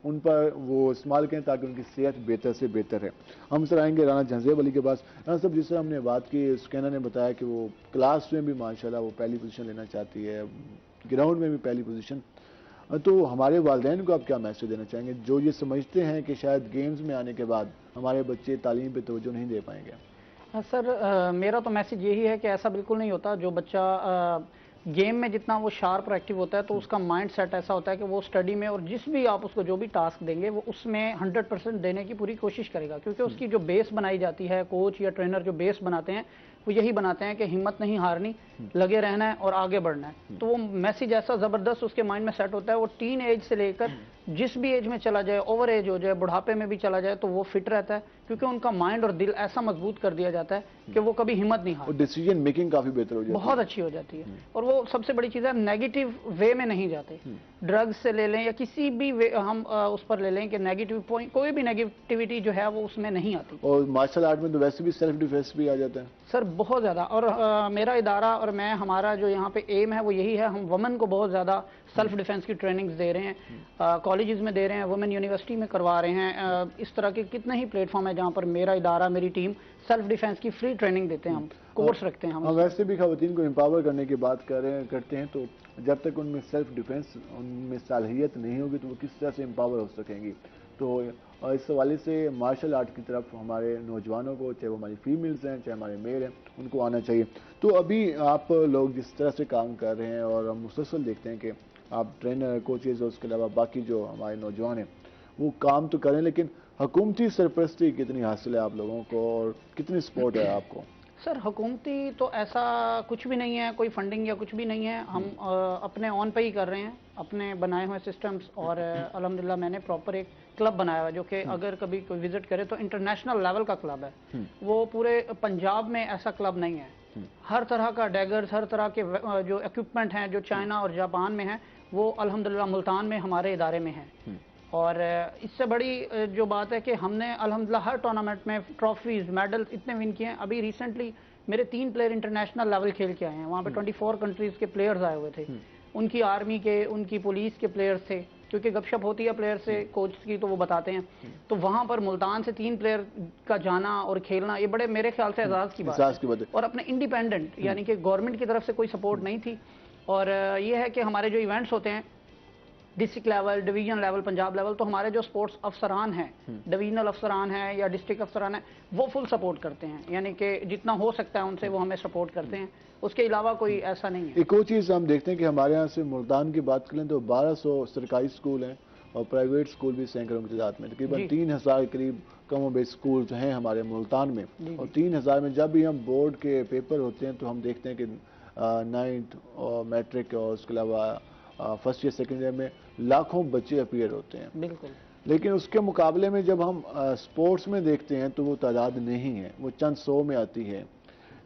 ان پر وہ استعمال کریں تاکہ ان کی صحت بہتر سے بہتر ہے۔ ہم سر آئیں گے رانا جہانزیب علی کے پاس۔ رانا صاحب، جس طرح ہم نے بات کی، سکینہ نے بتایا کہ وہ کلاس میں بھی ماشاءاللہ وہ پہلی پوزیشن لینا چاہتی ہے، گراؤنڈ میں بھی پہلی پوزیشن، تو ہمارے والدین کو آپ کیا میسج دینا چاہیں گے جو یہ سمجھتے ہیں کہ شاید گیمز میں آنے کے بعد ہمارے بچے تعلیم پہ توجہ نہیں دے پائیں گے؟ سر میرا تو میسج یہی ہے کہ ایسا بالکل نہیں ہوتا۔ جو بچہ گیم میں جتنا وہ شارپ اور ایکٹیو ہوتا ہے تو اس کا مائنڈ سیٹ ایسا ہوتا ہے کہ وہ اسٹڈی میں اور جس بھی آپ اس کو جو بھی ٹاسک دیں گے وہ اس میں 100% دینے کی پوری کوشش کرے گا، کیونکہ اس کی جو بیس بنائی جاتی ہے، کوچ یا ٹرینر جو بیس بناتے ہیں وہ یہی بناتے ہیں کہ ہمت نہیں ہارنی، لگے رہنا ہے اور آگے بڑھنا ہے۔ تو وہ میسج ایسا زبردست اس کے مائنڈ میں سیٹ ہوتا ہے، وہ ٹین ایج سے لے کر جس بھی ایج میں چلا جائے، اوور ایج ہو جائے، بڑھاپے میں بھی چلا جائے، تو وہ فٹ رہتا ہے، کیونکہ ان کا مائنڈ اور دل ایسا مضبوط کر دیا جاتا ہے کہ وہ کبھی ہمت نہیں ہارتے، ڈیسیجن میکنگ کافی بہتر ہو جاتی ہے، بہت اچھی ہو جاتی ہے۔ اور وہ سب سے بڑی چیز ہے، نیگیٹو وے میں نہیں جاتے۔ ڈرگز سے لے لیں یا کسی بھی ہم اس پر لے لیں کہ نیگیٹو پوائنٹ، کوئی بھی نیگیٹیوٹی جو ہے وہ اس میں نہیں آتی۔ اور مارشل آرٹ میں تو ویسے بھی سیلف ڈیفینس بھی آ جاتا ہے سر، بہت زیادہ۔ اور میرا ادارہ اور میں، ہمارا جو یہاں پہ ایم ہے وہ یہی ہے، ہم وومن کو بہت زیادہ سیلف ڈیفینس کی ٹریننگز دے رہے ہیں، کالجز میں دے رہے ہیں، وومن یونیورسٹی میں کروا رہے ہیں۔ اس طرح کے کتنے ہی پلیٹ فارم ہے جہاں پر میرا ادارہ، میری ٹیم سیلف ڈیفینس کی فری ٹریننگ دیتے ہیں، ہم کورس رکھتے ہیں۔ ہم ویسے بھی خواتین کو امپاور کرنے کی بات کرتے ہیں، تو جب تک ان میں سیلف ڈیفینس، ان میں صلاحیت نہیں ہوگی تو وہ کس طرح سے امپاور ہو سکیں گی؟ تو اس حوالے سے مارشل آرٹ کی طرف ہمارے نوجوانوں کو، چاہے وہ ہماری فیمیلز ہیں چاہے ہمارے میل ہیں، ان کو آنا چاہیے۔ تو ابھی آپ لوگ جس طرح سے کام کر رہے ہیں اور ہم مسلسل دیکھتے ہیں کہ آپ ٹرینر، کوچز اور اس کے علاوہ باقی جو ہمارے نوجوان ہیں وہ کام تو کریں، لیکن حکومتی سرپرستی کتنی حاصل ہے آپ لوگوں کو اور کتنی سپورٹ ہے آپ کو؟ سر، حکومتی تو ایسا کچھ بھی نہیں ہے، کوئی فنڈنگ یا کچھ بھی نہیں ہے، ہم اپنے آن پہ ہی کر رہے ہیں، اپنے بنائے ہوئے سسٹمز، اور الحمدللہ میں نے پراپر ایک کلب بنایا ہوا جو کہ اگر کبھی کوئی وزٹ کرے تو انٹرنیشنل لیول کا کلب ہے۔ وہ پورے پنجاب میں ایسا کلب نہیں ہے۔ ہر طرح کا ڈیگرز، ہر طرح کے جو ایکوپمنٹ ہیں جو چائنا اور جاپان میں ہیں، وہ الحمدللہ ملتان میں ہمارے ادارے میں ہیں۔ اور اس سے بڑی جو بات ہے کہ ہم نے الحمدللہ ہر ٹورنامنٹ میں ٹرافیز، میڈل اتنے ون کیے ہیں۔ ابھی ریسنٹلی میرے 3 پلیئر انٹرنیشنل لیول کھیل کے آئے ہیں، وہاں پہ 24 کنٹریز کے پلیئرز آئے ہوئے تھے، ان کی آرمی کے، ان کی پولیس کے پلیئرز تھے، کیونکہ گپ شپ ہوتی ہے پلیئر سے، کوچ کی، تو وہ بتاتے ہیں۔ تو وہاں پر ملتان سے 3 پلیئر کا جانا اور کھیلنا، یہ بڑے میرے خیال سے اعزاز کی بات ہے، اور اپنے انڈیپینڈنٹ، یعنی کہ گورنمنٹ کی طرف سے کوئی سپورٹ نہیں تھی۔ اور یہ ہے کہ ہمارے جو ایونٹس ہوتے ہیں district level, division level, Punjab level, تو ہمارے جو سپورٹس افسران ہیں، ڈویژنل افسران ہیں یا ڈسٹرکٹ افسران ہیں، وہ فل سپورٹ کرتے ہیں، یعنی کہ جتنا ہو سکتا ہے ان سے وہ ہمیں سپورٹ کرتے ہیں، اس کے علاوہ کوئی ایسا نہیں ہے۔ ایک اور چیز ہم دیکھتے ہیں کہ ہمارے یہاں سے ملتان کی بات کریں تو 1200 سرکاری سکول ہیں اور پرائیویٹ سکول بھی سینکڑوں کی تعداد میں، تقریباً 3000 کے قریب کم و بیش سکول ہیں ہمارے ملتان میں، اور 3000 میں جب بھی ہم بورڈ کے پیپر ہوتے ہیں تو ہم دیکھتے ہیں کہ 9th اور میٹرک اور اس کے علاوہ فرسٹ ایئر سیکنڈ ایئر میں لاکھوں بچے اپیئر ہوتے ہیں، بالکل۔ لیکن اس کے مقابلے میں جب ہم سپورٹس میں دیکھتے ہیں تو وہ تعداد نہیں ہے، وہ چند 100 میں آتی ہے۔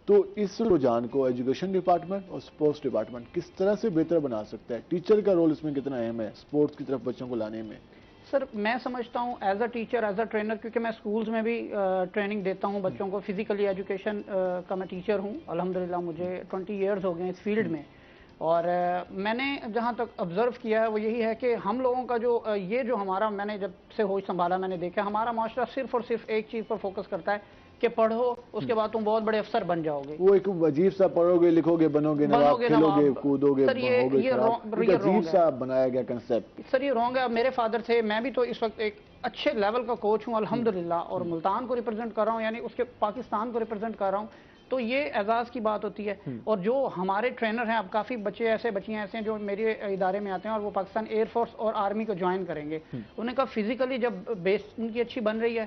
تو اس رجحان کو ایجوکیشن ڈپارٹمنٹ اور سپورٹس ڈپارٹمنٹ کس طرح سے بہتر بنا سکتا ہے؟ ٹیچر کا رول اس میں کتنا اہم ہے سپورٹس کی طرف بچوں کو لانے میں؟ سر، میں سمجھتا ہوں as a teacher, as a trainer, کیونکہ میں سکولز میں بھی ٹریننگ دیتا ہوں بچوں کو، فزیکلی ایجوکیشن کا میں ٹیچر ہوں، الحمدللہ مجھے 20 ایئرز ہو گئے اس فیلڈ میں۔ اور میں نے جہاں تک آبزرو کیا ہے وہ یہی ہے کہ ہم لوگوں کا جو یہ جو ہمارا، میں نے جب سے ہوش سنبھالا میں نے دیکھا ہمارا معاشرہ صرف اور صرف ایک چیز پر فوکس کرتا ہے کہ پڑھو، اس کے بعد تم بہت بڑے افسر بن جاؤ گے۔ وہ ایک عجیب سا پڑھو گے، لکھو گے، بنو گے نواب، کھیلو گے، کودو گے، عجیب سا بنایا گیا کنسپٹ۔ سر یہ رانگ ہے۔ میرے فادر تھے، میں بھی تو اس وقت ایک اچھے لیول کا کوچ ہوں الحمدللہ، اور ملتان کو ریپرزینٹ کر رہا ہوں، یعنی اس کے پاکستان کو ریپرزینٹ کر رہا ہوں، تو یہ اعزاز کی بات ہوتی ہے۔ اور جو ہمارے ٹرینر ہیں، اب کافی بچیاں ایسے ہیں جو میرے ادارے میں آتے ہیں اور وہ پاکستان ایئر فورس اور آرمی کو جوائن کریں گے، انہوں نے کہا فزیکلی جب بیس ان کی اچھی بن رہی ہے،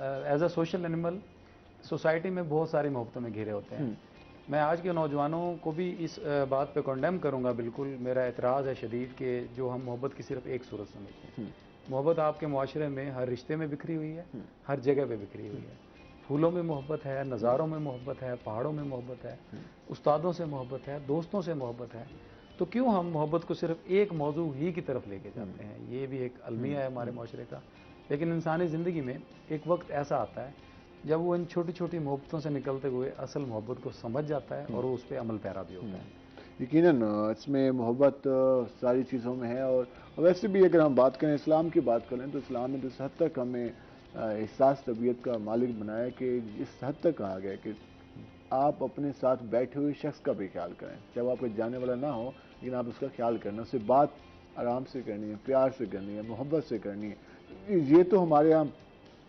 as a social animal society میں بہت ساری محبتوں میں گھرے ہوتے ہیں. میں آج کے نوجوانوں کو بھی اس بات پہ کنڈیم کروں گا بالکل. میرا اعتراض ہے شدید کہ جو ہم محبت کی صرف ایک صورت سمجھتے ہیں. محبت آپ کے معاشرے میں ہر رشتے میں بکھری ہوئی ہے, ہر جگہ پہ بکھری ہوئی ہے. پھولوں میں محبت ہے, نظاروں میں محبت ہے, پہاڑوں میں محبت ہے, استادوں سے محبت ہے, دوستوں سے محبت ہے. تو کیوں ہم محبت کو صرف ایک موضوع ہی کی طرف لے کے جاتے ہیں؟ یہ بھی ایک المیہ ہے ہمارے معاشرے کا. لیکن انسانی زندگی میں ایک وقت ایسا آتا ہے جب وہ ان چھوٹی چھوٹی محبتوں سے نکلتے ہوئے اصل محبت کو سمجھ جاتا ہے اور وہ اس پہ عمل پیرا بھی ہوتا ہے. یقیناً اس میں محبت ساری چیزوں میں ہے. اور ویسے بھی اگر ہم بات کریں, اسلام کی بات کریں, تو اسلام نے تو اس حد تک ہمیں احساس طبیعت کا مالک بنایا کہ اس حد تک کہا گیا کہ آپ اپنے ساتھ بیٹھے ہوئے شخص کا بھی خیال کریں, جب آپ کو جانے والا نہ ہو لیکن آپ اس کا خیال کرنا, اس سے بات آرام سے کرنی ہے, پیار سے کرنی ہے, محبت سے کرنی ہے. یہ تو ہمارے یہاں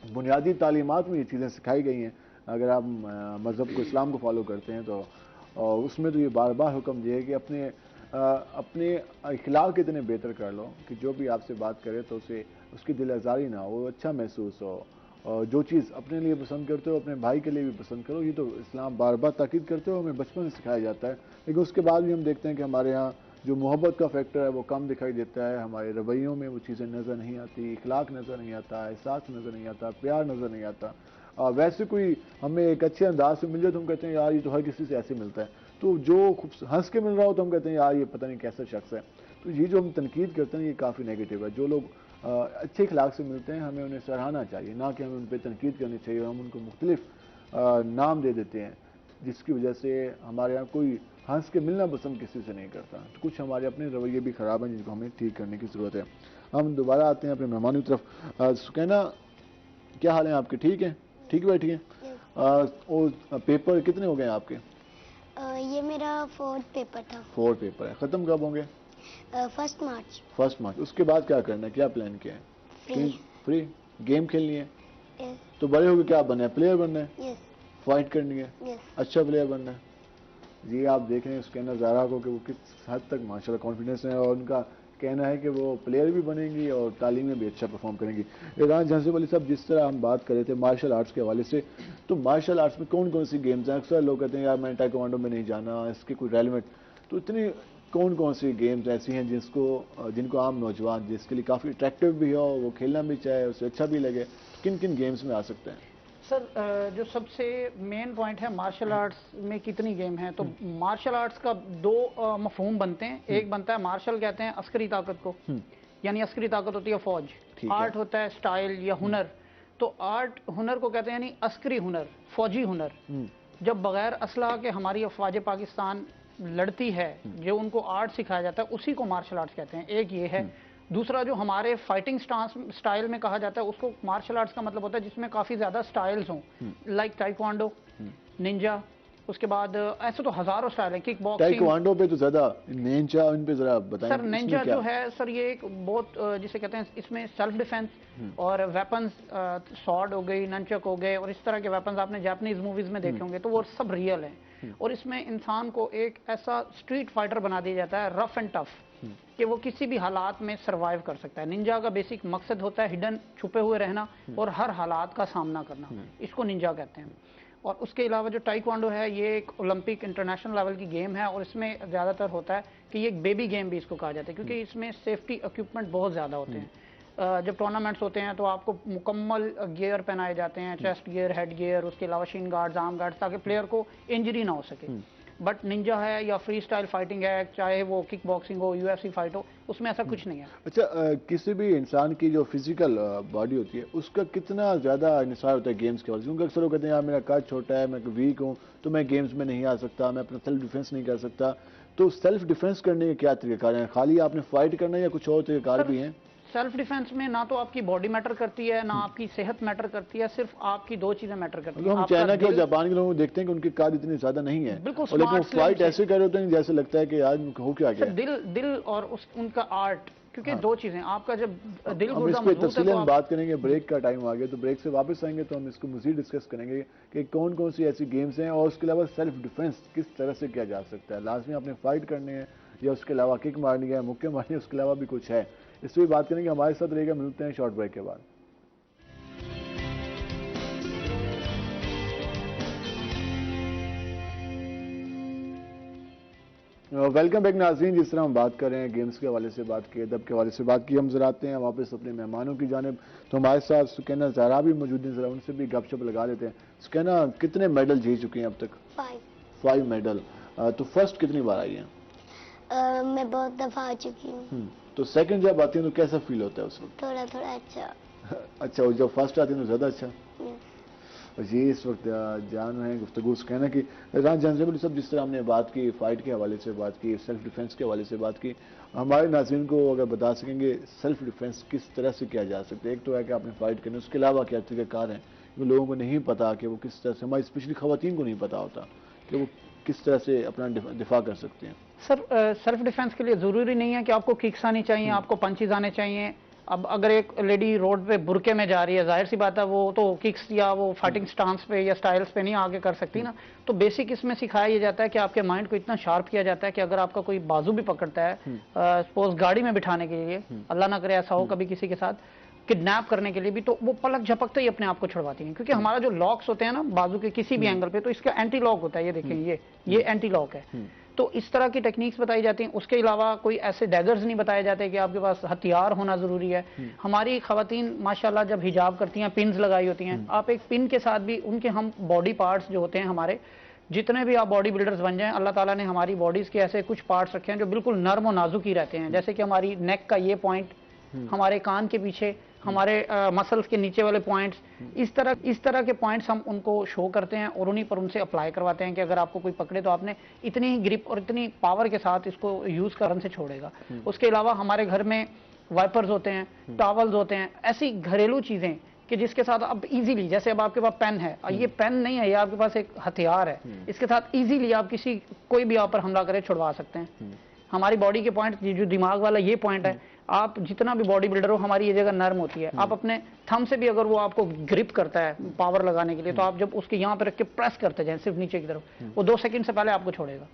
بنیادی تعلیمات میں یہ چیزیں سکھائی گئی ہیں. اگر آپ مذہب کو, اسلام کو فالو کرتے ہیں تو اس میں تو یہ بار بار حکم دیا ہے کہ اپنے اخلاق اتنے بہتر کر لو کہ جو بھی آپ سے بات کرے تو اسے اس کی دل آزاری نہ ہو, اچھا محسوس ہو. اور جو چیز اپنے لیے پسند کرتے ہو اپنے بھائی کے لیے بھی پسند کرو. یہ تو اسلام بار بار تاکید کرتے ہو, ہمیں بچپن سے سکھایا جاتا ہے. لیکن اس کے بعد بھی ہم دیکھتے ہیں کہ ہمارے یہاں جو محبت کا فیکٹر ہے وہ کم دکھائی دیتا ہے. ہمارے رویوں میں وہ چیزیں نظر نہیں آتی, اخلاق نظر نہیں آتا, احساس نظر نہیں آتا, پیار نظر نہیں آتا. ویسے کوئی ہمیں ایک اچھے انداز سے مل جائے تو ہم کہتے ہیں یار یہ تو ہر کسی سے ایسے ملتا ہے. تو جو ہنس کے مل رہا ہو تو ہم کہتے ہیں یار یہ پتہ نہیں کیسا شخص ہے. تو یہ جو ہم تنقید کرتے ہیں یہ کافی نیگیٹو ہے. جو لوگ اچھے اخلاق سے ملتے ہیں ہمیں انہیں سراہنا چاہیے, نہ کہ ہمیں ان پہ تنقید کرنی چاہیے. ہم ان کو مختلف نام دے دیتے ہیں جس کی وجہ سے ہمارے یہاں کوئی ہنس کے ملنا پسند کسی سے نہیں کرتا. کچھ ہمارے اپنے رویے بھی خراب ہیں جن کو ہمیں ٹھیک کرنے کی ضرورت ہے. ہم دوبارہ آتے ہیں اپنے مہمانوں کی طرف. سکینہ, کیا حال ہیں آپ کے؟ ٹھیک ہیں, ٹھیک بیٹھی ہیں. اور پیپر کتنے ہو گئے ہیں آپ کے؟ یہ میرا 4th پیپر تھا. 4 پیپر ہے. ختم کب ہوں گے؟ 1 مارچ. 1 مارچ. اس کے بعد کیا کرنا ہے, کیا پلان کیا ہے؟ فری گیم کھیلنی ہے. تو بڑے ہو کے کیا بننا ہے؟ پلیئر بننا ہے, فائٹ کرنی ہے, اچھا پلیئر بننا ہے. جی آپ دیکھ رہے ہیں اس کے اندر زہرا کو کہ وہ کس حد تک ماشاءاللہ کانفیڈنس ہے, اور ان کا کہنا ہے کہ وہ پلیئر بھی بنیں گی اور تعلیم میں بھی اچھا پرفارم کریں گی. ایران جہاں والی صاحب, جس طرح ہم بات کر رہے تھے مارشل آرٹس کے حوالے سے, تو مارشل آرٹس میں کون کون سی گیمز ہیں؟ اکثر لوگ کہتے ہیں یار میں ٹائیکوانڈو میں نہیں جانا, اس کی کوئی ریلیونٹ. تو اتنی کون کون سی گیمز ایسی ہیں جن کو عام نوجوان جس کے لیے کافی اٹریکٹیو بھی ہو, وہ کھیلنا بھی چاہے, اسے اچھا بھی لگے, کن کن گیمز میں آ سکتے ہیں؟ سر جو سب سے مین پوائنٹ ہے مارشل آرٹس میں کتنی گیم ہیں, تو مارشل آرٹس کا 2 مفہوم بنتے ہیں. ایک بنتا ہے مارشل کہتے ہیں عسکری طاقت کو, یعنی عسکری طاقت ہوتی ہے فوج. آرٹ ہوتا ہے سٹائل یا ہنر. تو آرٹ ہنر کو کہتے ہیں یعنی عسکری ہنر, فوجی ہنر. جب بغیر اسلحہ کے ہماری افواج پاکستان لڑتی ہے, جو ان کو آرٹ سکھایا جاتا ہے, اسی کو مارشل آرٹس کہتے ہیں. ایک یہ ہے. دوسرا جو ہمارے فائٹنگ سٹائل میں کہا جاتا ہے اس کو مارشل آرٹس کا مطلب ہوتا ہے جس میں کافی زیادہ سٹائلز ہوں, لائک ٹائیکوانڈو, نینجا. اس کے بعد ایسے تو ہزاروں سٹائل ہیں. Kick boxing. ٹائیکوانڈو پہ تو زیادہ, نینجا ان پہ ذرا بتائیں. سر نینجا جو ہے سر یہ ایک بہت جسے کہتے ہیں اس میں سیلف ڈیفense اور ویپنز, سارڈ ہو گئی, ننچک ہو گئے, اور اس طرح کے ویپنز آپ نے جاپنیز موویز میں دیکھے ہوں گے, تو وہ سب ریئل ہیں. اور اس میں انسان کو ایک ایسا اسٹریٹ فائٹر بنا دیا جاتا ہے, رف اینڈ ٹف, کہ وہ کسی بھی حالات میں سروائیو کر سکتا ہے. نینجا کا بیسک مقصد ہوتا ہے ہڈن, چھپے ہوئے رہنا اور ہر حالات کا سامنا کرنا. اس کو نینجا کہتے ہیں. اور اس کے علاوہ جو ٹائیکوانڈو ہے یہ ایک اولمپک انٹرنیشنل لیول کی گیم ہے, اور اس میں زیادہ تر ہوتا ہے کہ یہ ایک بیبی گیم بھی اس کو کہا جاتا ہے, کیونکہ اس میں سیفٹی اکوپمنٹ بہت زیادہ ہوتے ہیں. جب ٹورنامنٹس ہوتے ہیں تو آپ کو مکمل گیئر پہنائے جاتے ہیں, چیسٹ گیئر, ہیڈ گیئر, اس کے علاوہ شین گارڈز, آرم گارڈز, تاکہ پلیئر کو انجری نہ ہو سکے. بٹ نینجا ہے یا فری سٹائل فائٹنگ ہے, چاہے وہ کک باکسنگ ہو, UFC فائٹ ہو, اس میں ایسا کچھ نہیں ہے. اچھا, کسی بھی انسان کی جو فزیکل باڈی ہوتی ہے اس کا کتنا زیادہ انحصار ہوتا ہے گیمز کے وجہ سے؟ کیونکہ اکثر لوگ کہتے ہیں یار میرا قد چھوٹا ہے, میں ویک ہوں, تو میں گیمز میں نہیں آ سکتا, میں اپنا سیلف ڈیفینس نہیں کر سکتا. تو سیلف ڈیفینس کرنے کے کیا طریقہ کار ہیں؟ خالی آپ نے فائٹ کرنا ہے یا کچھ اور طریقہ کار بھی ہیں؟ سیلف ڈیفینس میں نہ تو آپ کی باڈی میٹر کرتی ہے, نہ آپ کی صحت میٹر کرتی ہے, صرف آپ کی 2 چیزیں میٹر کرتی ہیں. ہم چائنا کے اور جاپان کے لوگوں کو دیکھتے ہیں کہ ان کی قد اتنی زیادہ نہیں ہے, لیکن وہ فائٹ ایسے کر رہے ہوتے ہیں جیسے لگتا ہے کہ آج ہو کیا گیا. دل اور ان کا آرٹ, کیونکہ 2 چیزیں, آپ کا جب دل ہم اس پہ تفصیل بات کریں گے. بریک کا ٹائم آ گیا, تو بریک سے واپس آئیں گے تو ہم اس کو مزید ڈسکس کریں گے کہ کون کون سی ایسی گیمز ہیں, اور اس کے علاوہ سیلف ڈیفینس کس طرح سے کیا جا سکتا ہے. لازمی آپ نے فائٹ کرنے ہیں یا اس کے علاوہ کک مارنی ہے, مکے مارنی ہے, اس کے علاوہ بھی کچھ ہے. اس پہ بھی بات کریں گے. ہمارے ساتھ رہے گا, ملتے ہیں شارٹ بریک کے بعد. ویلکم بیک ناظرین. جس طرح ہم بات کر رہے ہیں گیمز کے حوالے سے بات کی, ادب کے حوالے سے بات کی, ہم ذرا آتے ہیں واپس اپنے مہمانوں کی جانب. تو ہمارے ساتھ سکینہ زہرا بھی موجود ہیں, ذرا ان سے بھی گپ شپ لگا لیتے ہیں. سکینہ, کتنے میڈل جیت چکی ہیں اب تک؟ 5 میڈل. تو فرسٹ کتنی بار آئی ہیں؟ میں بہت دفعہ آ چکی ہوں. تو سیکنڈ جب آتی ہیں تو کیسا فیل ہوتا ہے اس وقت؟ تھوڑا تھوڑا اچھا. اچھا, اور جب فرسٹ آتی ہیں تو زیادہ اچھا. جی, اس وقت جان ہے گفتگو کہنا کہ جنرل صاحب, جس طرح ہم نے بات کی فائٹ کے حوالے سے, بات کی سیلف ڈیفینس کے حوالے سے بات کی, ہمارے ناظرین کو اگر بتا سکیں گے سیلف ڈیفینس کس طرح سے کیا جا سکتا ہے. ایک تو ہے کہ آپ نے فائٹ کرنا, اس کے علاوہ کیا طریقہ کار ہیں جو لوگوں کو نہیں پتا کہ وہ کس طرح سے, ہماری اسپیشلی خواتین کو نہیں پتا ہوتا کہ وہ کس طرح سے اپنا دفاع کر سکتے ہیں. سر, سیلف ڈیفینس کے لیے ضروری نہیں ہے کہ آپ کو ککس آنی چاہیے, آپ کو پنچز آنے چاہیے. اب اگر ایک لیڈی روڈ پہ برقعے میں جا رہی ہے, ظاہر سی بات ہے وہ تو ککس یا وہ فائٹنگ سٹانس پہ یا سٹائلز پہ نہیں آگے کر سکتی نا. تو بیسک اس میں سکھایا یہ جاتا ہے کہ آپ کے مائنڈ کو اتنا شارپ کیا جاتا ہے کہ اگر آپ کا کوئی بازو بھی پکڑتا ہے, سپوز گاڑی میں بٹھانے کے لیے, اللہ نہ کرے ایسا ہو کبھی کسی کے ساتھ, کڈنیپ کرنے کے لیے بھی, تو وہ پلک جھپکتے ہی اپنے آپ کو چھڑواتی ہیں. کیونکہ ہمارا جو لاکس ہوتے ہیں نا بازو کے کسی بھی اینگل پہ, تو اس کا اینٹی لاک ہوتا ہے. یہ دیکھیں, یہ اینٹی لاک ہے. تو اس طرح کی ٹیکنیکس بتائی جاتی ہیں. اس کے علاوہ کوئی ایسے ڈیگرز نہیں بتائے جاتے کہ آپ کے پاس ہتھیار ہونا ضروری ہے. ہماری خواتین ماشاءاللہ جب حجاب کرتی ہیں, پنز لگائی ہوتی ہیں, آپ ایک پن کے ساتھ بھی ان کے ہم باڈی پارٹس جو ہوتے ہیں ہمارے, جتنے بھی آپ باڈی بلڈرز بن جائیں, اللہ تعالیٰ نے ہماری باڈیز کے ایسے کچھ پارٹس رکھے ہیں جو بالکل نرم و نازک ہی رہتے ہیں. جیسے کہ ہماری نیک کا یہ پوائنٹ, ہمارے کان کے پیچھے, ہمارے مسلز کے نیچے والے پوائنٹس, اس طرح کے پوائنٹس ہم ان کو شو کرتے ہیں اور انہی پر ان سے اپلائی کرواتے ہیں کہ اگر آپ کو کوئی پکڑے تو آپ نے اتنی ہی گرپ اور اتنی پاور کے ساتھ اس کو یوز کرن سے چھوڑے گا. اس کے علاوہ ہمارے گھر میں وائپرز ہوتے ہیں, ٹاولز ہوتے ہیں, ایسی گھریلو چیزیں کہ جس کے ساتھ اب ایزیلی, جیسے اب آپ کے پاس پین ہے, یہ پین نہیں ہے, یہ آپ کے پاس ایک ہتھیار ہے, اس کے ساتھ ایزیلی آپ کوئی بھی آپ پر حملہ کرے چھڑوا سکتے ہیں. ہماری باڈی کے پوائنٹ, جو دماغ والا یہ پوائنٹ ہے, آپ جتنا بھی باڈی بلڈر ہو, ہماری یہ جگہ نرم ہوتی ہے. آپ اپنے تھم سے بھی اگر وہ آپ کو گرپ کرتا ہے پاور لگانے کے لیے, تو آپ جب اس کے یہاں پہ رکھ کے پریس کرتے جائیں صرف نیچے کی طرف, وہ 2 سیکنڈ سے پہلے آپ کو چھوڑے گا.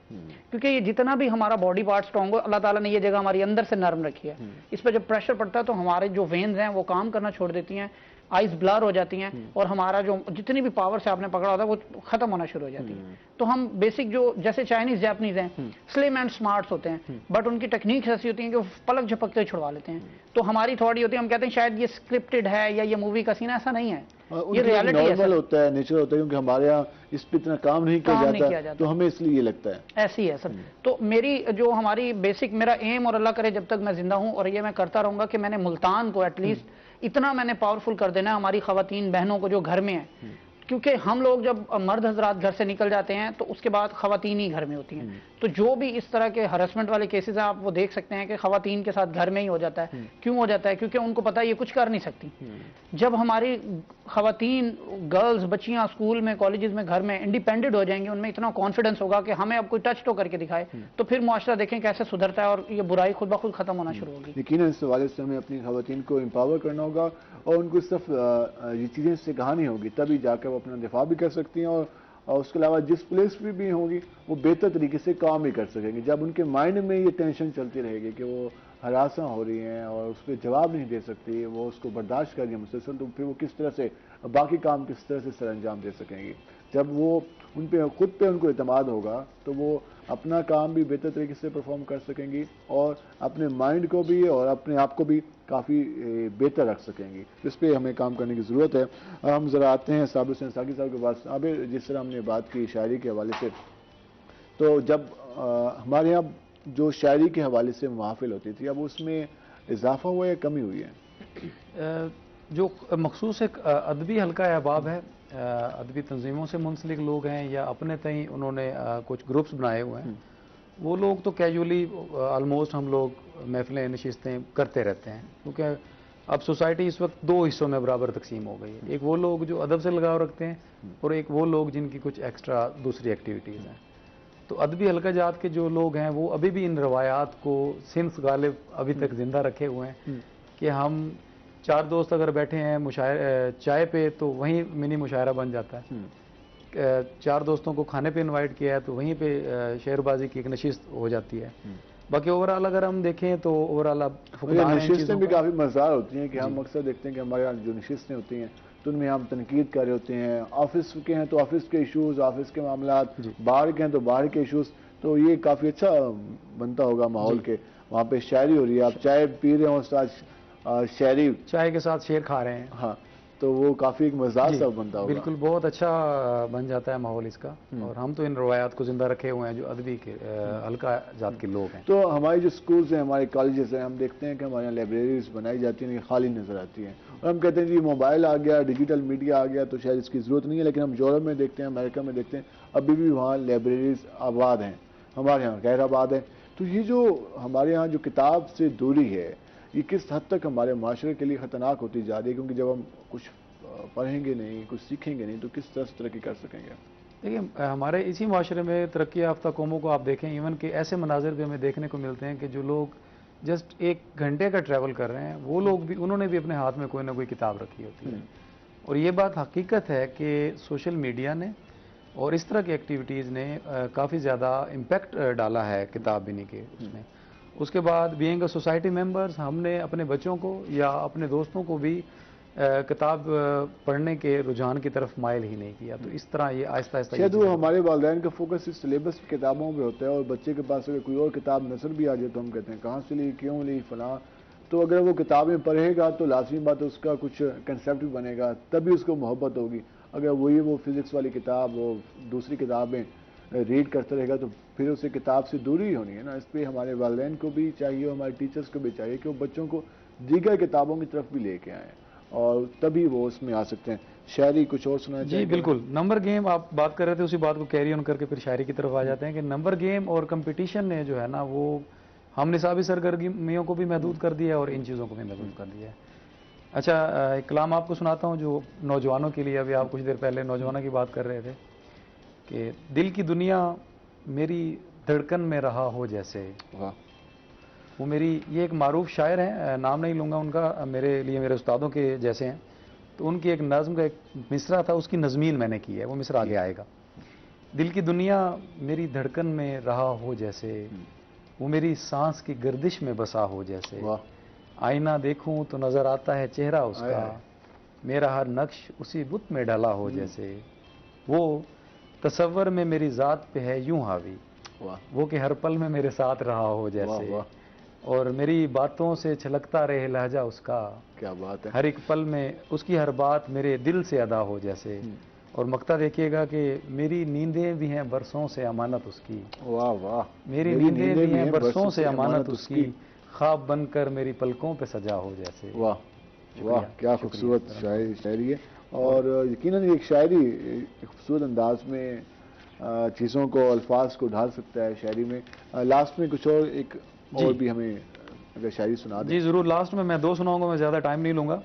کیونکہ یہ جتنا بھی ہمارا باڈی پارٹ سٹرونگ ہو, اللہ تعالیٰ نے یہ جگہ ہماری اندر سے نرم رکھی ہے. اس پہ جب پریشر پڑتا ہے تو ہمارے جو وینز ہیں وہ کام کرنا چھوڑ دیتی ہیں, آئیز بلر ہو جاتی ہیں, اور ہمارا جو جتنی بھی پاور سے آپ نے پکڑا ہوتا ہے وہ ختم ہونا شروع ہو جاتی ہے. تو ہم بیسک جو جیسے چائنیز جاپنیز ہیں, سلیم اینڈ سمارٹس ہوتے ہیں, بٹ ان کی ٹیکنیکس ایسی ہوتی ہیں کہ وہ پلک جھپکتے چھڑوا لیتے ہیں. تو ہماری تھوڑی ہوتی ہے, ہم کہتے ہیں شاید یہ سکرپٹڈ ہے یا یہ مووی کا سین, ایسا نہیں ہے, یہ ریالٹی ہے. نارمل ہوتا ہے, نیچرل ہوتا ہے, کیونکہ ہمارے یہاں اس پہ اتنا کام نہیں کیا جاتا, تو ہمیں اس لیے یہ لگتا ہے ایسی ہے سر. تو میری جو ہماری بیسک میرا ایم, اور اللہ کرے جب تک میں زندہ ہوں اور یہ میں کرتا رہوں گا, کہ میں نے ملتان کو ایٹ لیسٹ اتنا میں نے پاورفل کر دینا ہے ہماری خواتین بہنوں کو جو گھر میں ہیں. کیونکہ ہم لوگ جب مرد حضرات گھر سے نکل جاتے ہیں تو اس کے بعد خواتین ہی گھر میں ہوتی ہیں. تو جو بھی اس طرح کے ہراسمنٹ والے کیسز ہیں, آپ وہ دیکھ سکتے ہیں کہ خواتین کے ساتھ گھر میں ہی ہو جاتا ہے. کیوں ہو جاتا ہے؟ کیونکہ ان کو پتا ہے یہ کچھ کر نہیں سکتی. جب ہماری خواتین, گرلز, بچیاں اسکول میں, کالجز میں, گھر میں انڈیپینڈنٹ ہو جائیں گی, ان میں اتنا کانفیڈنس ہوگا کہ ہمیں اب کوئی ٹچ تو کر کے دکھائے, تو پھر معاشرہ دیکھیں کیسے سدھرتا ہے اور یہ برائی خود بخود ختم ہونا شروع ہوگی. یقیناً اس حوالے سے ہمیں اپنی خواتین کو امپاور کرنا ہوگا اور ان کو صرف یہ چیزیں سکھانی ہوگی, تبھی جا کر وہ اپنا دفاع بھی کر سکتی ہیں, اور اس کے علاوہ جس پلیس پہ بھی ہوگی وہ بہتر طریقے سے کام بھی کر سکیں گے. جب ان کے مائنڈ میں یہ ٹینشن چلتی رہے گی کہ وہ ہراساں ہو رہی ہیں اور اس پہ جواب نہیں دے سکتی, وہ اس کو برداشت کر رہی ہیں مسلسل, تو پھر وہ کس طرح سے باقی کام کس طرح سے سر انجام دے سکیں گی. جب وہ ان پہ خود پہ ان کو اعتماد ہوگا تو وہ اپنا کام بھی بہتر طریقے سے پرفارم کر سکیں گی, اور اپنے مائنڈ کو بھی اور اپنے آپ کو بھی کافی بہتر رکھ سکیں گی. اس پہ ہمیں کام کرنے کی ضرورت ہے. ہم ذرا آتے ہیں صابر حسین ساقی صاحب کے پاس. اب جس طرح ہم نے بات کی شاعری کے حوالے سے, تو جب ہمارے یہاں جو شاعری کے حوالے سے محافل ہوتی تھی, اب اس میں اضافہ ہوا یا کمی ہوئی ہے؟ جو مخصوص ایک ادبی حلقہ احباب ہے, ادبی تنظیموں سے منسلک لوگ ہیں یا اپنے تئیں انہوں نے کچھ گروپس بنائے ہوئے ہیں, وہ لوگ تو کیجولی آلموسٹ ہم لوگ محفلیں نشستیں کرتے رہتے ہیں. کیونکہ اب سوسائٹی اس وقت 2 حصوں میں برابر تقسیم ہو گئی ہے. ایک وہ لوگ جو ادب سے لگاؤ رکھتے ہیں, اور ایک وہ لوگ جن کی کچھ ایکسٹرا دوسری ایکٹیویٹیز ہیں. تو ادبی حلقہ جات کے جو لوگ ہیں وہ ابھی بھی ان روایات کو صنف غالب ابھی تک زندہ رکھے ہوئے ہیں کہ ہم 4 دوست اگر بیٹھے ہیں چائے پہ تو وہیں منی مشاعرہ بن جاتا ہے. 4 دوستوں کو کھانے پہ انوائٹ کیا ہے تو وہیں پہ شعر بازی کی ایک نشست ہو جاتی ہے. باقی اوورآل اگر ہم دیکھیں تو اوورآل نشستیں بھی کافی مزدار ہوتی ہیں کہ ہم اکثر دیکھتے ہیں کہ ہمارے یہاں جو نشستیں ہوتی ہیں تو ان میں ہم تنقید کر رہے ہوتے ہیں. آفس کے ہیں تو آفس کے ایشوز, آفس کے معاملات, باہر کے ہیں تو باہر کے ایشوز, تو یہ کافی اچھا بنتا ہوگا ماحول کے وہاں پہ شاعری ہو رہی ہے, آپ چائے پی رہے ہوں استاد, شاعری چائے کے ساتھ شعر کھا رہے ہیں. ہاں, تو وہ کافی ایک مزاج سا بنتا ہوگا. بالکل, بہت اچھا بن جاتا ہے ماحول اس کا, اور ہم تو ان روایات کو زندہ رکھے ہوئے ہیں جو ادبی کے حلقہ جات کے لوگ ہیں. تو ہماری جو سکولز ہیں, ہمارے کالجز ہیں, ہم دیکھتے ہیں کہ ہمارے یہاں لائبریریز بنائی جاتی ہیں, خالی نظر آتی ہیں, اور ہم کہتے ہیں جی موبائل آ گیا, ڈیجیٹل میڈیا آ گیا, تو شاید اس کی ضرورت نہیں ہے. لیکن ہم یورپ میں دیکھتے ہیں, امریکہ میں دیکھتے ہیں, ابھی بھی وہاں لائبریریز آباد ہیں, ہمارے یہاں غیر آباد ہیں. تو یہ جو ہمارے یہاں جو کتاب سے دوری ہے, یہ کس حد تک ہمارے معاشرے کے لیے خطرناک ہوتی جا رہی ہے, کیونکہ جب ہم کچھ پڑھیں گے نہیں, کچھ سیکھیں گے نہیں, تو کس طرح سے ترقی کر سکیں گے؟ دیکھیے, ہمارے اسی معاشرے میں ترقی یافتہ قوموں کو آپ دیکھیں, ایون کہ ایسے مناظر بھی ہمیں دیکھنے کو ملتے ہیں کہ جو لوگ جسٹ 1 گھنٹے کا ٹریول کر رہے ہیں, وہ لوگ بھی, انہوں نے بھی اپنے ہاتھ میں کوئی نہ کوئی کتاب رکھی ہوتی ہے. اور یہ بات حقیقت ہے کہ سوشل میڈیا نے اور اس طرح کی ایکٹیویٹیز نے کافی زیادہ امپیکٹ ڈالا ہے کتاب بینی کے اس میں. اس کے بعد بینگ اے سوسائٹی ممبرز, ہم نے اپنے بچوں کو یا اپنے دوستوں کو بھی کتاب پڑھنے کے رجحان کی طرف مائل ہی نہیں کیا. تو اس طرح یہ آہستہ آہستہ شاید وہ ہمارے والدین کا فوکس اس سلیبس کی کتابوں پہ ہوتا ہے, اور بچے کے پاس اگر کوئی اور کتاب نظر بھی آ جائے تو ہم کہتے ہیں کہاں سے لی, کیوں لی, فلاں. تو اگر وہ کتابیں پڑھے گا تو لازمی بات اس کا کچھ کنسیپٹ بھی بنے گا, تبھی اس کو محبت ہوگی. اگر وہ فزکس والی کتاب, وہ دوسری کتابیں ریڈ کرتا رہے گا, تو پھر اسے کتاب سے دوری ہونی ہے نا. اس پہ ہمارے والدین کو بھی چاہیے, ہمارے ٹیچرز کو بھی چاہیے کہ وہ بچوں کو دیگر کتابوں کی طرف بھی لے کے آئیں, اور تبھی وہ اس میں آ سکتے ہیں. شاعری کچھ اور سنا چاہیے؟ جی بالکل, نمبر گیم آپ بات کر رہے تھے, اسی بات کو کیری آن کر کے پھر شاعری کی طرف آ جاتے ہیں کہ نمبر گیم اور کمپٹیشن نے جو ہے نا, وہ ہم نصابی سرگرمیوں کو بھی محدود کر دیا ہے اور ان چیزوں کو بھی محدود کر دیا ہے. اچھا, ایک کلام آپ کو سناتا ہوں جو نوجوانوں کے لیے, ابھی آپ کچھ دیر پہلے نوجوانوں کی بات کر رہے تھے کہ دل کی دنیا میری دھڑکن میں رہا ہو جیسے. وہ میری, یہ ایک معروف شاعر ہیں, نام نہیں لوں گا ان کا, میرے لیے میرے استادوں کے جیسے ہیں. تو ان کی ایک نظم کا ایک مصرع تھا, اس کی نظمین میں نے کی ہے, وہ مصرع آگے آئے گا. دل کی دنیا میری دھڑکن میں رہا ہو جیسے, وہ میری سانس کی گردش میں بسا ہو جیسے. آئینہ دیکھوں تو نظر آتا ہے چہرہ اس کا, میرا ہر نقش اسی بت میں ڈلا ہو جیسے. وہ تصور میں میری ذات پہ ہے یوں حاوی, وہ کہ ہر پل میں میرے ساتھ رہا ہو جیسے. اور میری باتوں سے چھلکتا رہے لہجہ اس کا, کیا بات ہے, ہر ایک پل میں اس کی ہر بات میرے دل سے ادا ہو جیسے. اور مقطع دیکھیے گا کہ میری نیندیں بھی ہیں برسوں سے امانت اس کی. واہ واہ, میری نیندیں بھی ہیں برسوں سے امانت اس کی, خواب بن کر میری پلکوں پہ سجا ہو جیسے. واہ واہ, کیا خوبصورت شاعری ہے. اور یقیناً ایک شاعری خوبصورت انداز میں چیزوں کو, الفاظ کو ڈھال سکتا ہے شاعری میں. لاسٹ میں کچھ اور ایک اور بھی ہمیں اگر شاعری سنا دیں. جی ضرور, لاسٹ میں 2 سناؤں گا, میں زیادہ ٹائم نہیں لوں گا.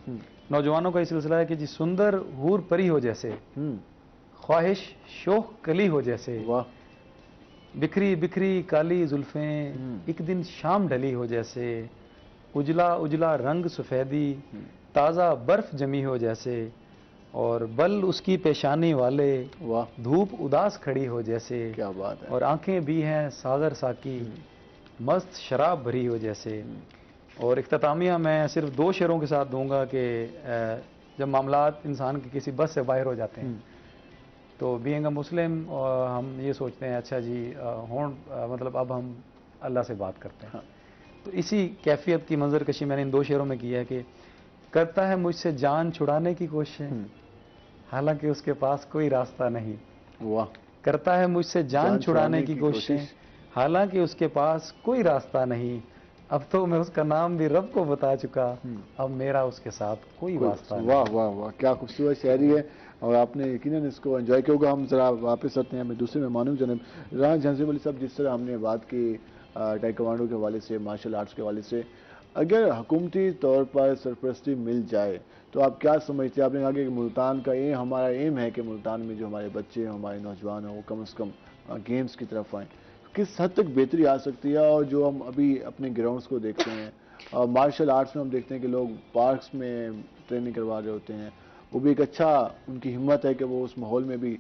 نوجوانوں کا یہ سلسلہ ہے کہ جی سندر حور پری ہو جیسے, خواہش شوخ کلی ہو جیسے. بکھری بکھری کالی زلفیں ایک دن شام ڈھلی ہو جیسے. اجلا اجلا رنگ سفیدی تازہ برف جمی ہو جیسے. اور بل اس کی پیشانی والے دھوپ اداس کھڑی ہو جیسے. کیا بات ہے. اور آنکھیں بھی ہیں ساغر ساکی مست شراب بھری ہو جیسے. اور اختتامیہ میں صرف 2 شعروں کے ساتھ دوں گا کہ جب معاملات انسان کے کسی بس سے باہر ہو جاتے ہیں تو بینگ اے مسلم ہم یہ سوچتے ہیں اچھا جی مطلب اب ہم اللہ سے بات کرتے ہیں. تو اسی کیفیت کی منظر کشی میں نے ان 2 شعروں میں کی ہے کہ کرتا ہے مجھ سے جان چھڑانے کی کوشش, حالانکہ اس کے پاس کوئی راستہ نہیں. کرتا ہے مجھ سے جان چھڑانے کی کوشش, حالانکہ اس کے پاس کوئی راستہ نہیں. اب تو میں اس کا نام بھی رب کو بتا چکا, اب میرا اس کے ساتھ کوئی واسطہ نہیں. واہ واہ واہ, کیا خوبصورت شاعری ہے, اور آپ نے یقیناً اس کو انجوائے کیا ہوگا. ہم ذرا واپس آتے ہیں ہمیں دوسرے مہمانوں کی جانب. رانا جھانسی والی صاحب, جس طرح ہم نے بات کی ٹائیکوانڈو کے حوالے سے, مارشل آرٹس کے حوالے سے, اگر حکومتی طور پر سرپرستی مل جائے تو آپ کیا سمجھتے ہیں؟ آپ نے کہا کہ ملتان کا ہمارا ایم ہے کہ ملتان میں جو ہمارے بچے ہیں, ہمارے نوجوان ہیں, وہ کم از کم گیمز کی طرف آئیں. کس حد تک بہتری آ سکتی ہے؟ اور جو ہم ابھی اپنے گراؤنڈز کو دیکھتے ہیں, مارشل آرٹس میں ہم دیکھتے ہیں کہ لوگ پارکس میں ٹریننگ کروا رہے ہوتے ہیں, وہ بھی ایک اچھا ان کی ہمت ہے کہ وہ اس ماحول میں بھی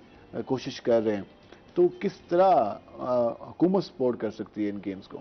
کوشش کر رہے ہیں. تو کس طرح حکومت سپورٹ کر سکتی ہے ان گیمز کو؟